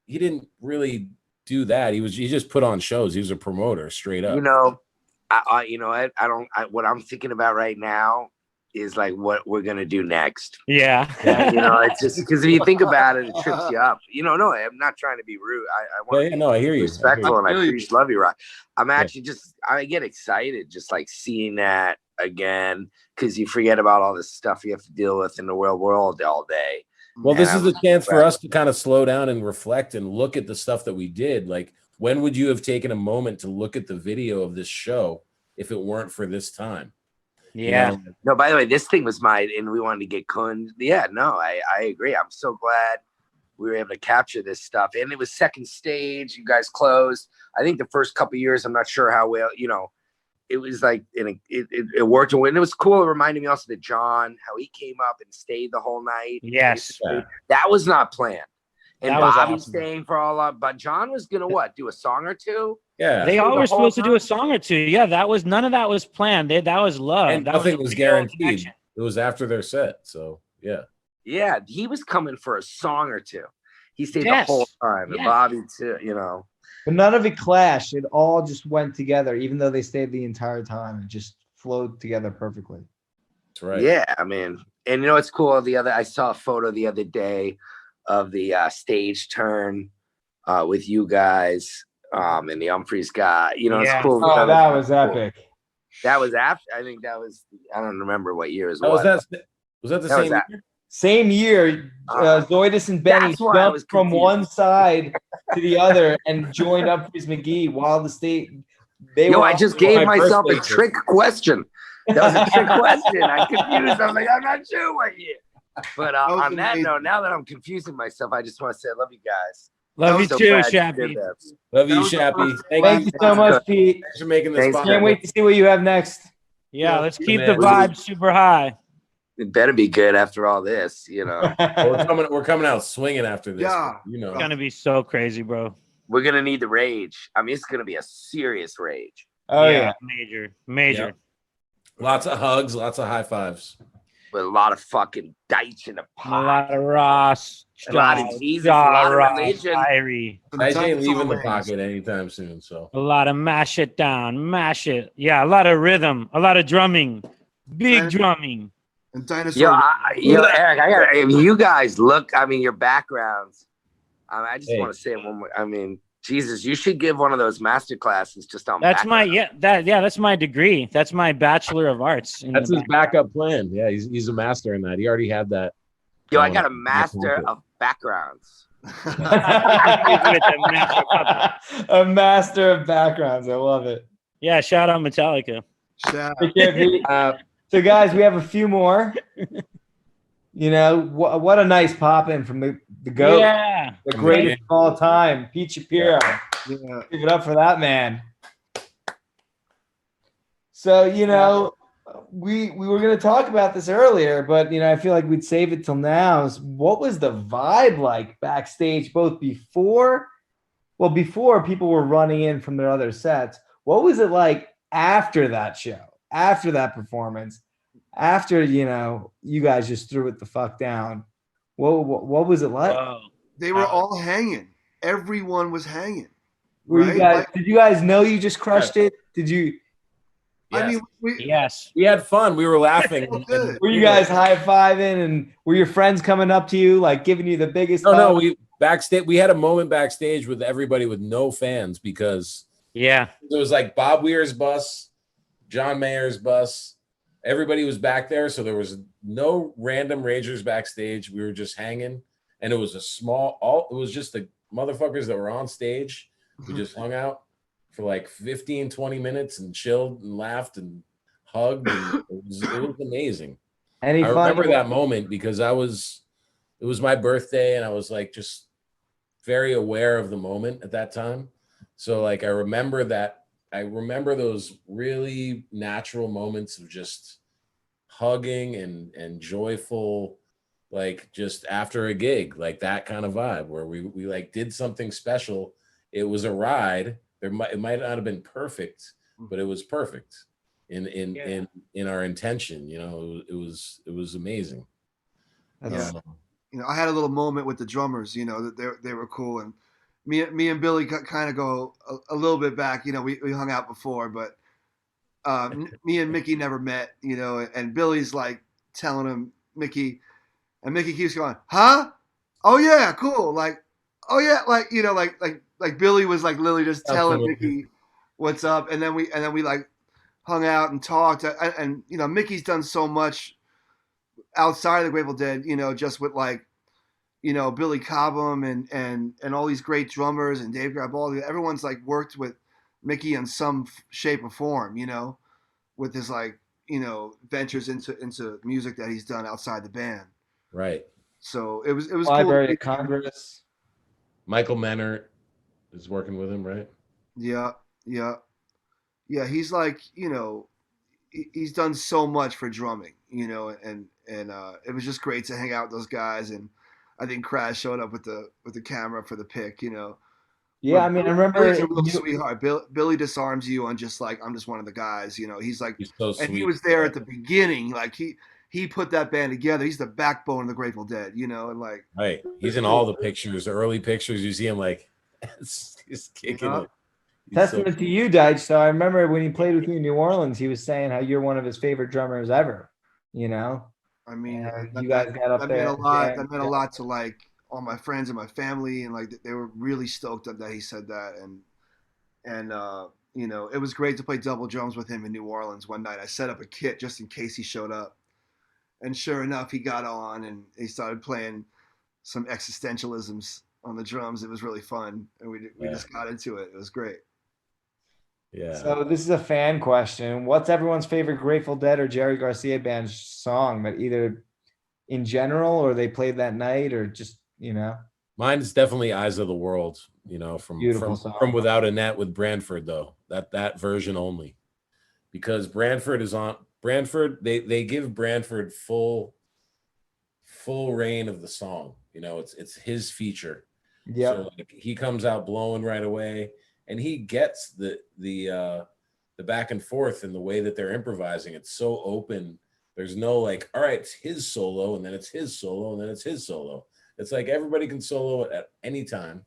he didn't really do that. He just put on shows. He was a promoter straight up. You know, what I'm thinking about right now is like what we're gonna do next. Yeah. You know, it's just because if you think about it, it trips you up. You know, no, I'm not trying to be rude. I want I hear you. Respectful, and I just love you, Rock. I'm actually I get excited just like seeing that again because you forget about all this stuff you have to deal with in the real world all day. Well, this is a chance for us to kind of slow down and reflect and look at the stuff that we did. Like, when would you have taken a moment to look at the video of this show if it weren't for this time? Yeah. You know? No, by the way, this thing was mine, and we wanted to get Kun. Yeah, no, I agree. I'm so glad we were able to capture this stuff. And it was second stage. You guys closed. I think the first couple of years, I'm not sure how well, you know, it was like, it worked. And it was cool. It reminded me also that John, how he came up and stayed the whole night. Yes. That was not planned. And That was Bobby awesome. staying for all of, but John was going to do a song or two? Yeah. They all were supposed to do a song or two. Yeah, none of that was planned. That was love. And that nothing was guaranteed. connection. It was after their set. So, yeah. Yeah, he was coming for a song or two. He stayed the whole time. And Bobby too, you know. But none of it clashed. It all just went together, even though they stayed the entire time. It just flowed together perfectly. That's right. Yeah, I mean, and you know what's cool? I saw a photo the other day of the stage turn with you guys and the Humphreys guy. You know, it's cool. Oh, that was epic. That was after. I think that was. I don't remember what year it was. Was that the same year? Same year, Zoidus and Benny jumped from one side to the other and joined Humphreys McGee while the state. I just gave myself a trick question. That was a trick question. I confused. I'm like, I'm not sure what year. But on that note, now that I'm confusing myself, I just want to say I love you guys. Love you too, Shappy. Love you, Shappy. Thank you so much, Pete. Thanks for making this. Can't wait to see what you have next. Yeah, let's keep the vibe super high. It better be good after all this, you know. We're coming out swinging after this. Yeah. You know, It's gonna be so crazy, bro. We're gonna need the rage. I mean, it's gonna be a serious rage. Oh yeah. Major. Yep. Lots of hugs, lots of high fives. With a lot of fucking Deitch in the pot. A lot of Ross. A lot of Jesus, a lot of religion. Deitch ain't leaving the pocket anytime soon. So a lot of mash it down, mash it. Yeah, a lot of rhythm, a lot of drumming, big drumming. And dinosaur. Eric, if you guys look, I mean, your backgrounds. I just want to say one more. I mean, Jesus, you should give one of those master classes just on. That's that's my degree. That's my Bachelor of Arts. That's his backup plan. Yeah, he's a master in that. He already had that. Yo, I got a master of backgrounds. A master of backgrounds. I love it. Yeah, shout out Metallica. So guys, we have a few more. You know, what a nice pop in from the GOAT, Yeah. the greatest of all time, Pete Shapiro. Yeah. Give it up for that man. So, you know, we were going to talk about this earlier, but, you know, I feel like we'd save it till now. What was the vibe like backstage, both before people were running in from their other sets? What was it like after that show, after that performance, after, you know, you guys just threw it the fuck down? What was it like? Whoa. They were all hanging. Everyone was hanging. Were you Right? guys, Like, did you guys know you just crushed it? Did you, I Yes. mean, Yes. We had fun. We were laughing. so good. were you guys high-fiving, and were your friends coming up to you, like giving you the biggest No, hug? we backstage. We had a moment backstage with everybody with no fans because Yeah. it was like Bob Weir's bus, John Mayer's bus. Everybody was back there, so there was no random ragers backstage. We were just hanging, and it was a small. It was just the motherfuckers that were on stage. We just hung out for like 15, 20 minutes and chilled and laughed and hugged. And it was amazing. Any I fun? remember that moment because it was my birthday and I was like just very aware of the moment at that time. So like I remember those really natural moments of just hugging and joyful, like just after a gig, like that kind of vibe where we like did something special. It was a ride. It might not have been perfect, but it was perfect in our intention. You know, it was amazing. That's- You know, I had a little moment with the drummers. You know, that they were cool, and me and Billy kind of go a little bit back. You know, we hung out before, but me and Mickey never met. You know, and Billy's like telling him Mickey, and Mickey keeps going, "Huh? Oh yeah, cool. Like, oh yeah, like you know, like Billy was like literally just telling Mickey what's up, and then we like hung out and talked, and you know, Mickey's done so much outside of the Grateful Dead, you know, just with like, you know, Billy Cobham and all these great drummers and Dave Garibaldi. Everyone's like worked with Mickey in some shape or form, you know, with his like, you know, ventures into music that he's done outside the band. Right. So it was Library cool. of Congress. Michael Menner is working with him, right? Yeah. He's like, you know, he's done so much for drumming, you know, and it was just great to hang out with those guys. And I think Crash showed up with the camera for the pic, you know. Yeah, But I mean, I remember Billy's a real sweetheart. Billy disarms you on just like, I'm just one of the guys, you know. He's like, He's so and he sweet. was there at the beginning, like he put that band together. He's the backbone of the Grateful Dead, you know, and like, Right. He's in all the pictures, the early pictures. You see him like he's kicking it. He's testament to you, Deitch. So I remember when he played with you in New Orleans, he was saying how you're one of his favorite drummers ever. You know, I mean, you guys got up that there. meant a lot. That meant a lot to like all my friends and my family, and like they were really stoked up that he said that. And you know, it was great to play double drums with him in New Orleans one night. I set up a kit just in case he showed up, and sure enough, he got on and he started playing some existentialisms on the drums. It was really fun, and we just got into it. It was great. Yeah. So this is a fan question. What's everyone's favorite Grateful Dead or Jerry Garcia band song? But either in general, or they played that night, or just, you know. Mine's definitely Eyes of the World, you know, from Without a Net with Branford, though. That version only. Because Branford is on Branford, they give Branford full reign of the song. You know, it's his feature. Yeah. So like, he comes out blowing right away, and he gets the back and forth in the way that they're improvising. It's so open. There's no like, all right, it's his solo, and then it's his solo, and then it's his solo. It's like everybody can solo at any time.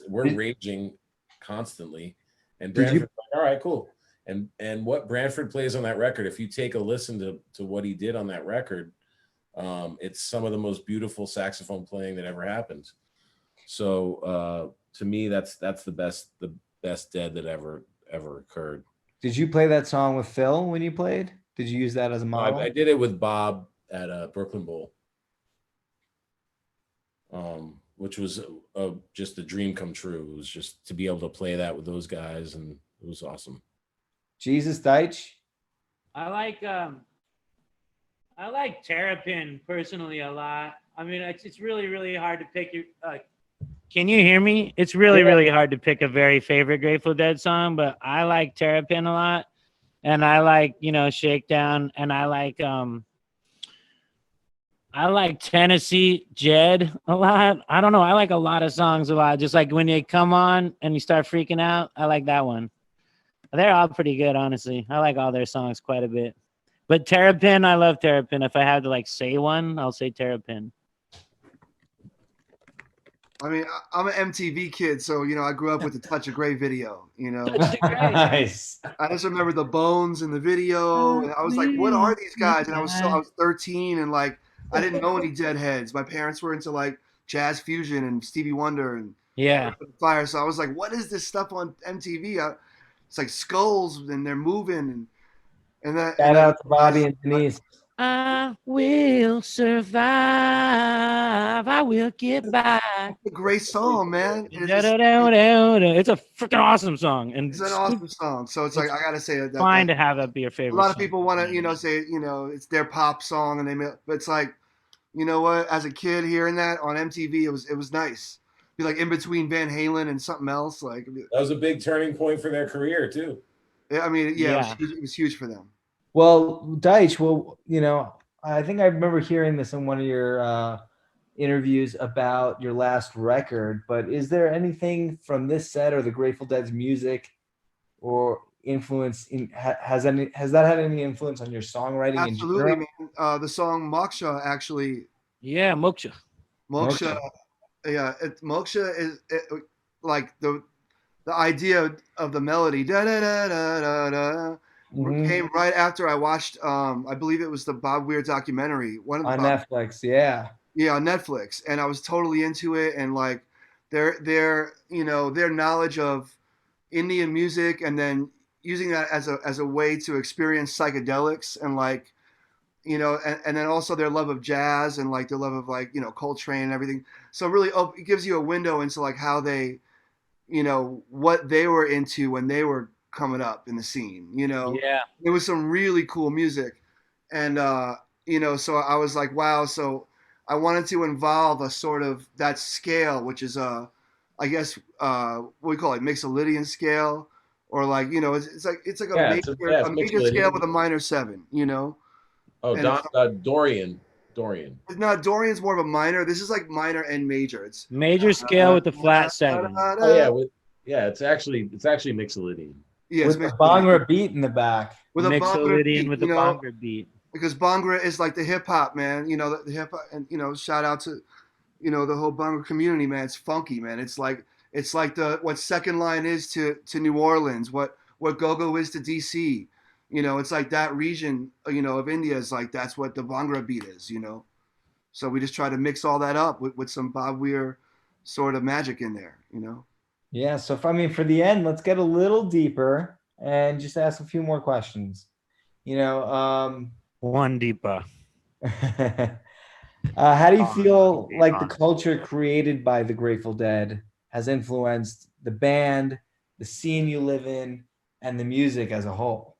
We're raging constantly, and Branford's like, all right, cool. And what Branford plays on that record, if you take a listen to what he did on that record, it's some of the most beautiful saxophone playing that ever happened. So to me, that's the best Dead that ever occurred. Did you play that song with Phil when you played? Did you use that as a model? I did it with Bob at Brooklyn Bowl, which was just a dream come true. It was just to be able to play that with those guys, and it was awesome. Jesus, Deitch? I I like Terrapin personally a lot. I mean, it's really, really hard to pick your. Can you hear me? It's really, really hard to pick a very favorite Grateful Dead song, but I like Terrapin a lot, and I like Shakedown, and I like Tennessee Jed a lot. I don't know. I like a lot of songs a lot. Just like when they come on and you start freaking out, I like that one. They're all pretty good, honestly. I like all their songs quite a bit. But Terrapin, I love Terrapin. If I had to like say one, I'll say Terrapin. I mean, I'm an MTV kid, so I grew up with the Touch of Grey video. Nice. I just remember the bones in the video, and I was like, "What are these guys?" And I was 13, and like I didn't know any Deadheads. My parents were into like jazz fusion and Stevie Wonder and Fire, so I was like, "What is this stuff on MTV?" It's like skulls, and they're moving, and that. Shout out to Bobby and Denise. I will survive. I will get by. It's a great song, man. It's a freaking awesome song, and it's an awesome song. So it's like I gotta say that. Fine to have that be your favorite. A lot of people want to, say, it's their pop song, but it's like, you know what? As a kid, hearing that on MTV, it was nice. Be like in between Van Halen and something else. Like that was a big turning point for their career too. Yeah, I mean, it was huge for them. Well, Deitch, I think I remember hearing this in one of your interviews about your last record, but is there anything from this set or the Grateful Dead's music or influence has that had any influence on your songwriting? Absolutely, man. The song Moksha actually. Yeah, Moksha. Moksha. Yeah, Moksha is like the idea of the melody da da da da da. Came right after I watched I believe it was the Bob Weir documentary, one of the on Netflix, yeah, on Netflix, and I was totally into it, and like their knowledge of Indian music, and then using that as a way to experience psychedelics, and like and then also their love of jazz, and like their love of like Coltrane and everything. So really it gives you a window into like how they what they were into when they were coming up in the scene. There was some really cool music, and so I was like, wow. So I wanted to involve a sort of that scale, which is I guess what we call it, Mixolydian scale, or like it's like a major scale with a minor 7. Dorian. No, Dorian's more of a minor. This is like minor and major. It's major scale with the flat 7. It's actually Mixolydian. Yeah, with the Bhangra beat in the back. With a Mixolydian with the Bhangra beat. Because Bhangra is like the hip hop, man. The hip hop, and shout out to the whole Bhangra community, man. It's funky, man. It's like what Second Line is to New Orleans, what go-go is to DC. It's like that region, of India is like that's what the Bhangra beat is, So we just try to mix all that up with some Bob Weir sort of magic in there, Yeah, so for the end, let's get a little deeper and just ask a few more questions. One deeper. How do you feel like the culture created by the Grateful Dead has influenced the band, the scene you live in, and the music as a whole?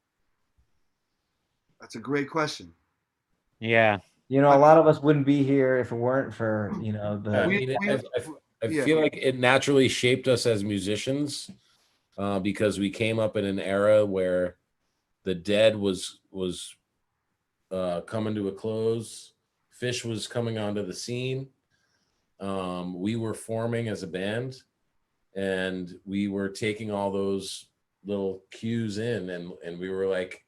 That's a great question. Yeah. A lot of us wouldn't be here if it weren't for, I feel like it naturally shaped us as musicians because we came up in an era where the Dead was coming to a close. Fish was coming onto the scene. We were forming as a band, and we were taking all those little cues in, and we were like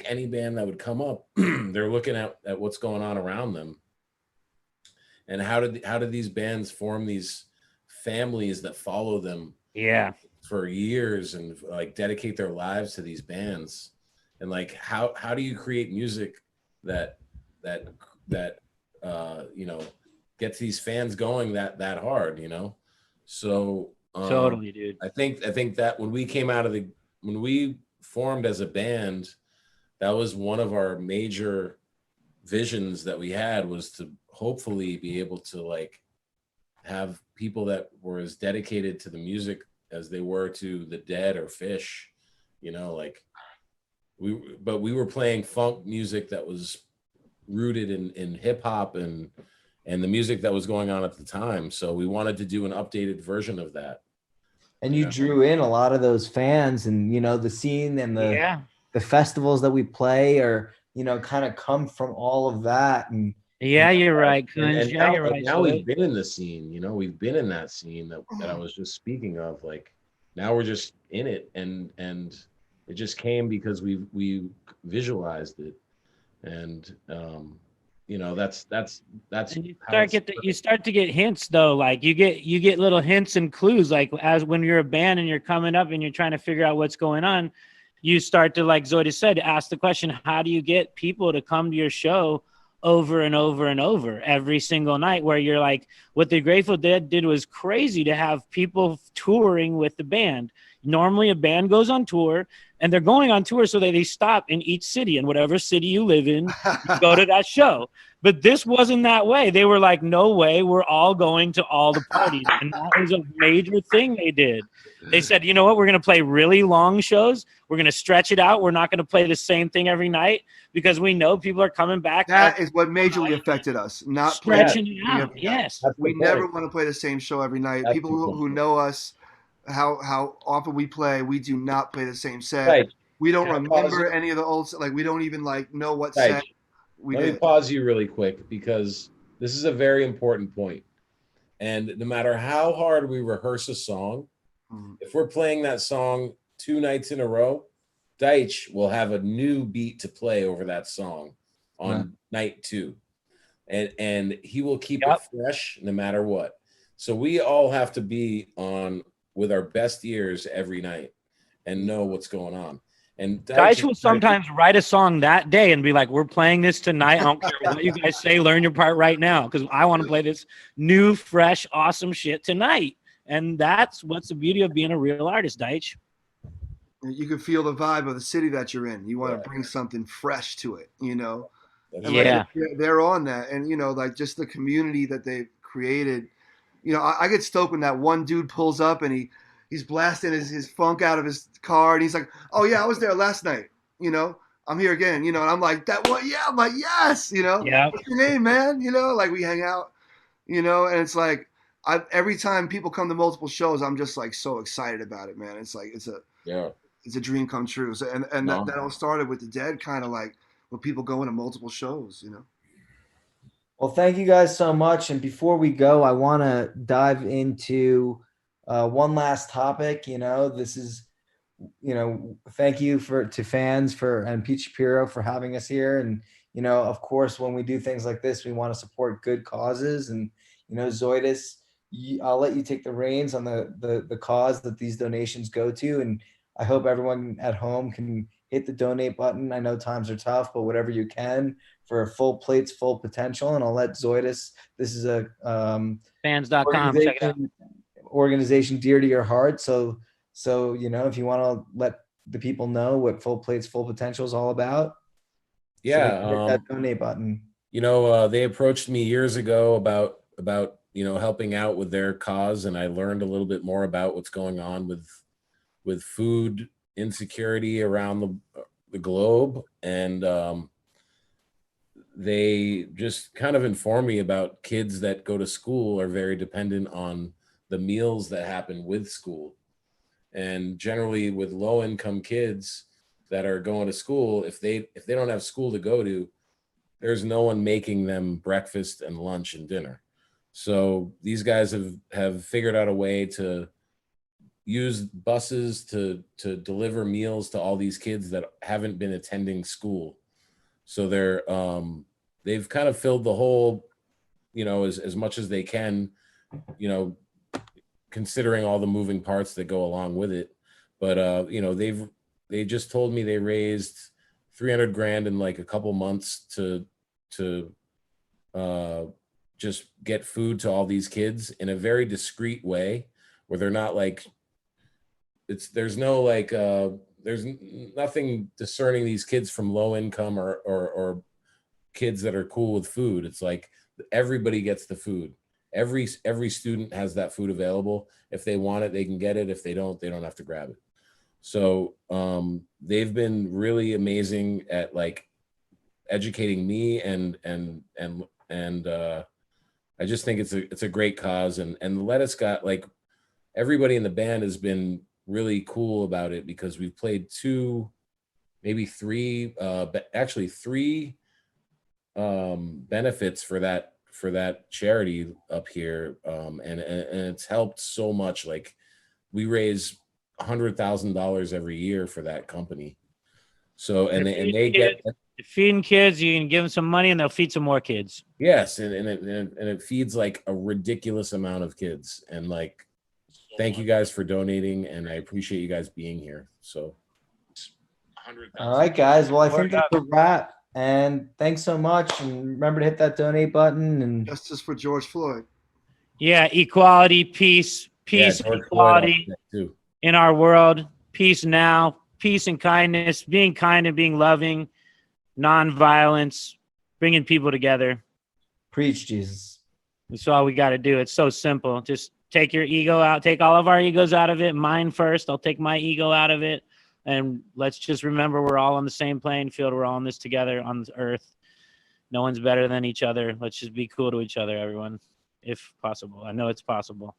any band that would come up, they're looking at what's going on around them. And how did these bands form these families that follow them for years and like dedicate their lives to these bands? And like how do you create music that gets these fans going that hard, So totally, dude. I think that when we formed as a band, that was one of our major visions that we had, was to hopefully be able to like have people that were as dedicated to the music as they were to the Dead or Fish, like we were playing funk music that was rooted in hip hop and the music that was going on at the time. So we wanted to do an updated version of that. And you drew in a lot of those fans, and you know, the scene and the festivals that we play are, you know, kind of come from all of that. And yeah, you're right, and Kunj. Yeah, now, you're right. now we've been in the scene, you know, we've been in that scene that I was just speaking of. Like now we're just in it, and it just came because we visualized it, and you know, that's And you start to get hints though, like you get little hints and clues, like as when you're a band and you're coming up and you're trying to figure out what's going on, you start to, like Zoida said, ask the question, how do you get people to come to your show over and over and over every single night? Where you're like, what the Grateful Dead did was crazy, to have people touring with the band. Normally a band goes on tour, and they're going on tour so that they stop in each city, and whatever city you live in, you go to that show. But this wasn't that way. They were like, no way, we're all going to all the parties. And that was a major thing they did. They said, you know what, we're going to play really long shows. We're going to stretch it out. We're not going to play the same thing every night, because we know people are coming back. That is what majorly affected us. Not stretching it out. Yes. We never want to play the same show every night. That's People who know us, how often we play, we do not play the same set. Right. We don't remember any of the old, like we don't even like know what set we Let did. me pause you really quick, because this is a very important point. And no matter how hard we rehearse a song, if we're playing that song 2 nights in a row, Deitch will have a new beat to play over that song on night 2. And he will keep it fresh no matter what. So we all have to be on with our best ears every night and know what's going on. And Deitch will sometimes write a song that day and be like, we're playing this tonight. I don't care what you guys say. Learn your part right now, because I want to play this new, fresh, awesome shit tonight. And that's what's the beauty of being a real artist, Deitch. You can feel the vibe of the city that you're in. You want to bring something fresh to it, you know? And yeah. Like, they're on that. And, you know, like just the community that they've created. You know, I get stoked when that one dude pulls up and he's blasting his funk out of his car, and he's like, oh yeah, I was there last night, you know, I'm here again, you know, and I'm like, that one, yeah, I'm like, yes, you know, what's your name, man, you know, like we hang out, you know, and it's like, every time people come to multiple shows, I'm just like so excited about it, man. It's like, it's a dream come true. So, and that all started with the Dead, kind of like when people go into multiple shows, you know. Well, thank you guys so much. And before we go, I want to dive into one last topic. You know, this is, you know, thank you to fans and Pete Shapiro for having us here. And, you know, of course, when we do things like this, we want to support good causes. And, you know, Zoidis, I'll let you take the reins on the cause that these donations go to. And I hope everyone at home can hit the donate button. I know times are tough, but whatever you can for Full Plate's Full Potential. And I'll let Zoidis, this is a fans.com, check it out. Organization dear to your heart. So, you know, if you want to let the people know what Full Plate's Full Potential is all about. Yeah. Hit that donate button. You know, they approached me years ago about, you know, helping out with their cause. And I learned a little bit more about what's going on with food insecurity around the globe. And they just kind of informed me about kids that go to school are very dependent on the meals that happen with school. And generally with low income kids that are going to school, if they don't have school to go to, there's no one making them breakfast and lunch and dinner. So these guys have figured out a way to use buses to deliver meals to all these kids that haven't been attending school. So they've kind of filled the hole, you know, as much as they can, you know, considering all the moving parts that go along with it. But you know, they just told me they raised $300,000 in like a couple months to just get food to all these kids in a very discreet way, where they're not like, there's nothing discerning these kids from low income or kids that are cool with food. It's like everybody gets the food. Every student has that food available. If they want it, they can get it. If they don't have to grab it. So they've been really amazing at like educating me, and I just think it's a great cause, and Let Us got, like, everybody in the band has been really cool about it, because we've played 2, maybe 3, actually 3 benefits for that charity up here, and it's helped so much. Like, we raise $100,000 every year for that company. So they get feeding kids. You can give them some money, and they'll feed some more kids. Yes, and it feeds like a ridiculous amount of kids. And like, thank you guys for donating, and I appreciate you guys being here. So, all right, guys. Well, I think that's a wrap. And thanks so much. And remember to hit that donate button. And justice for George Floyd. Yeah, equality, peace, and equality in our world. Peace now, peace and kindness, being kind and being loving, non-violence, bringing people together. Preach, Jesus. That's all we got to do. It's so simple. Just take your ego out. Take all of our egos out of it. Mine first. I'll take my ego out of it. And let's just remember we're all on the same playing field. We're all in this together on this earth. No one's better than each other. Let's just be cool to each other, everyone, if possible. I know it's possible.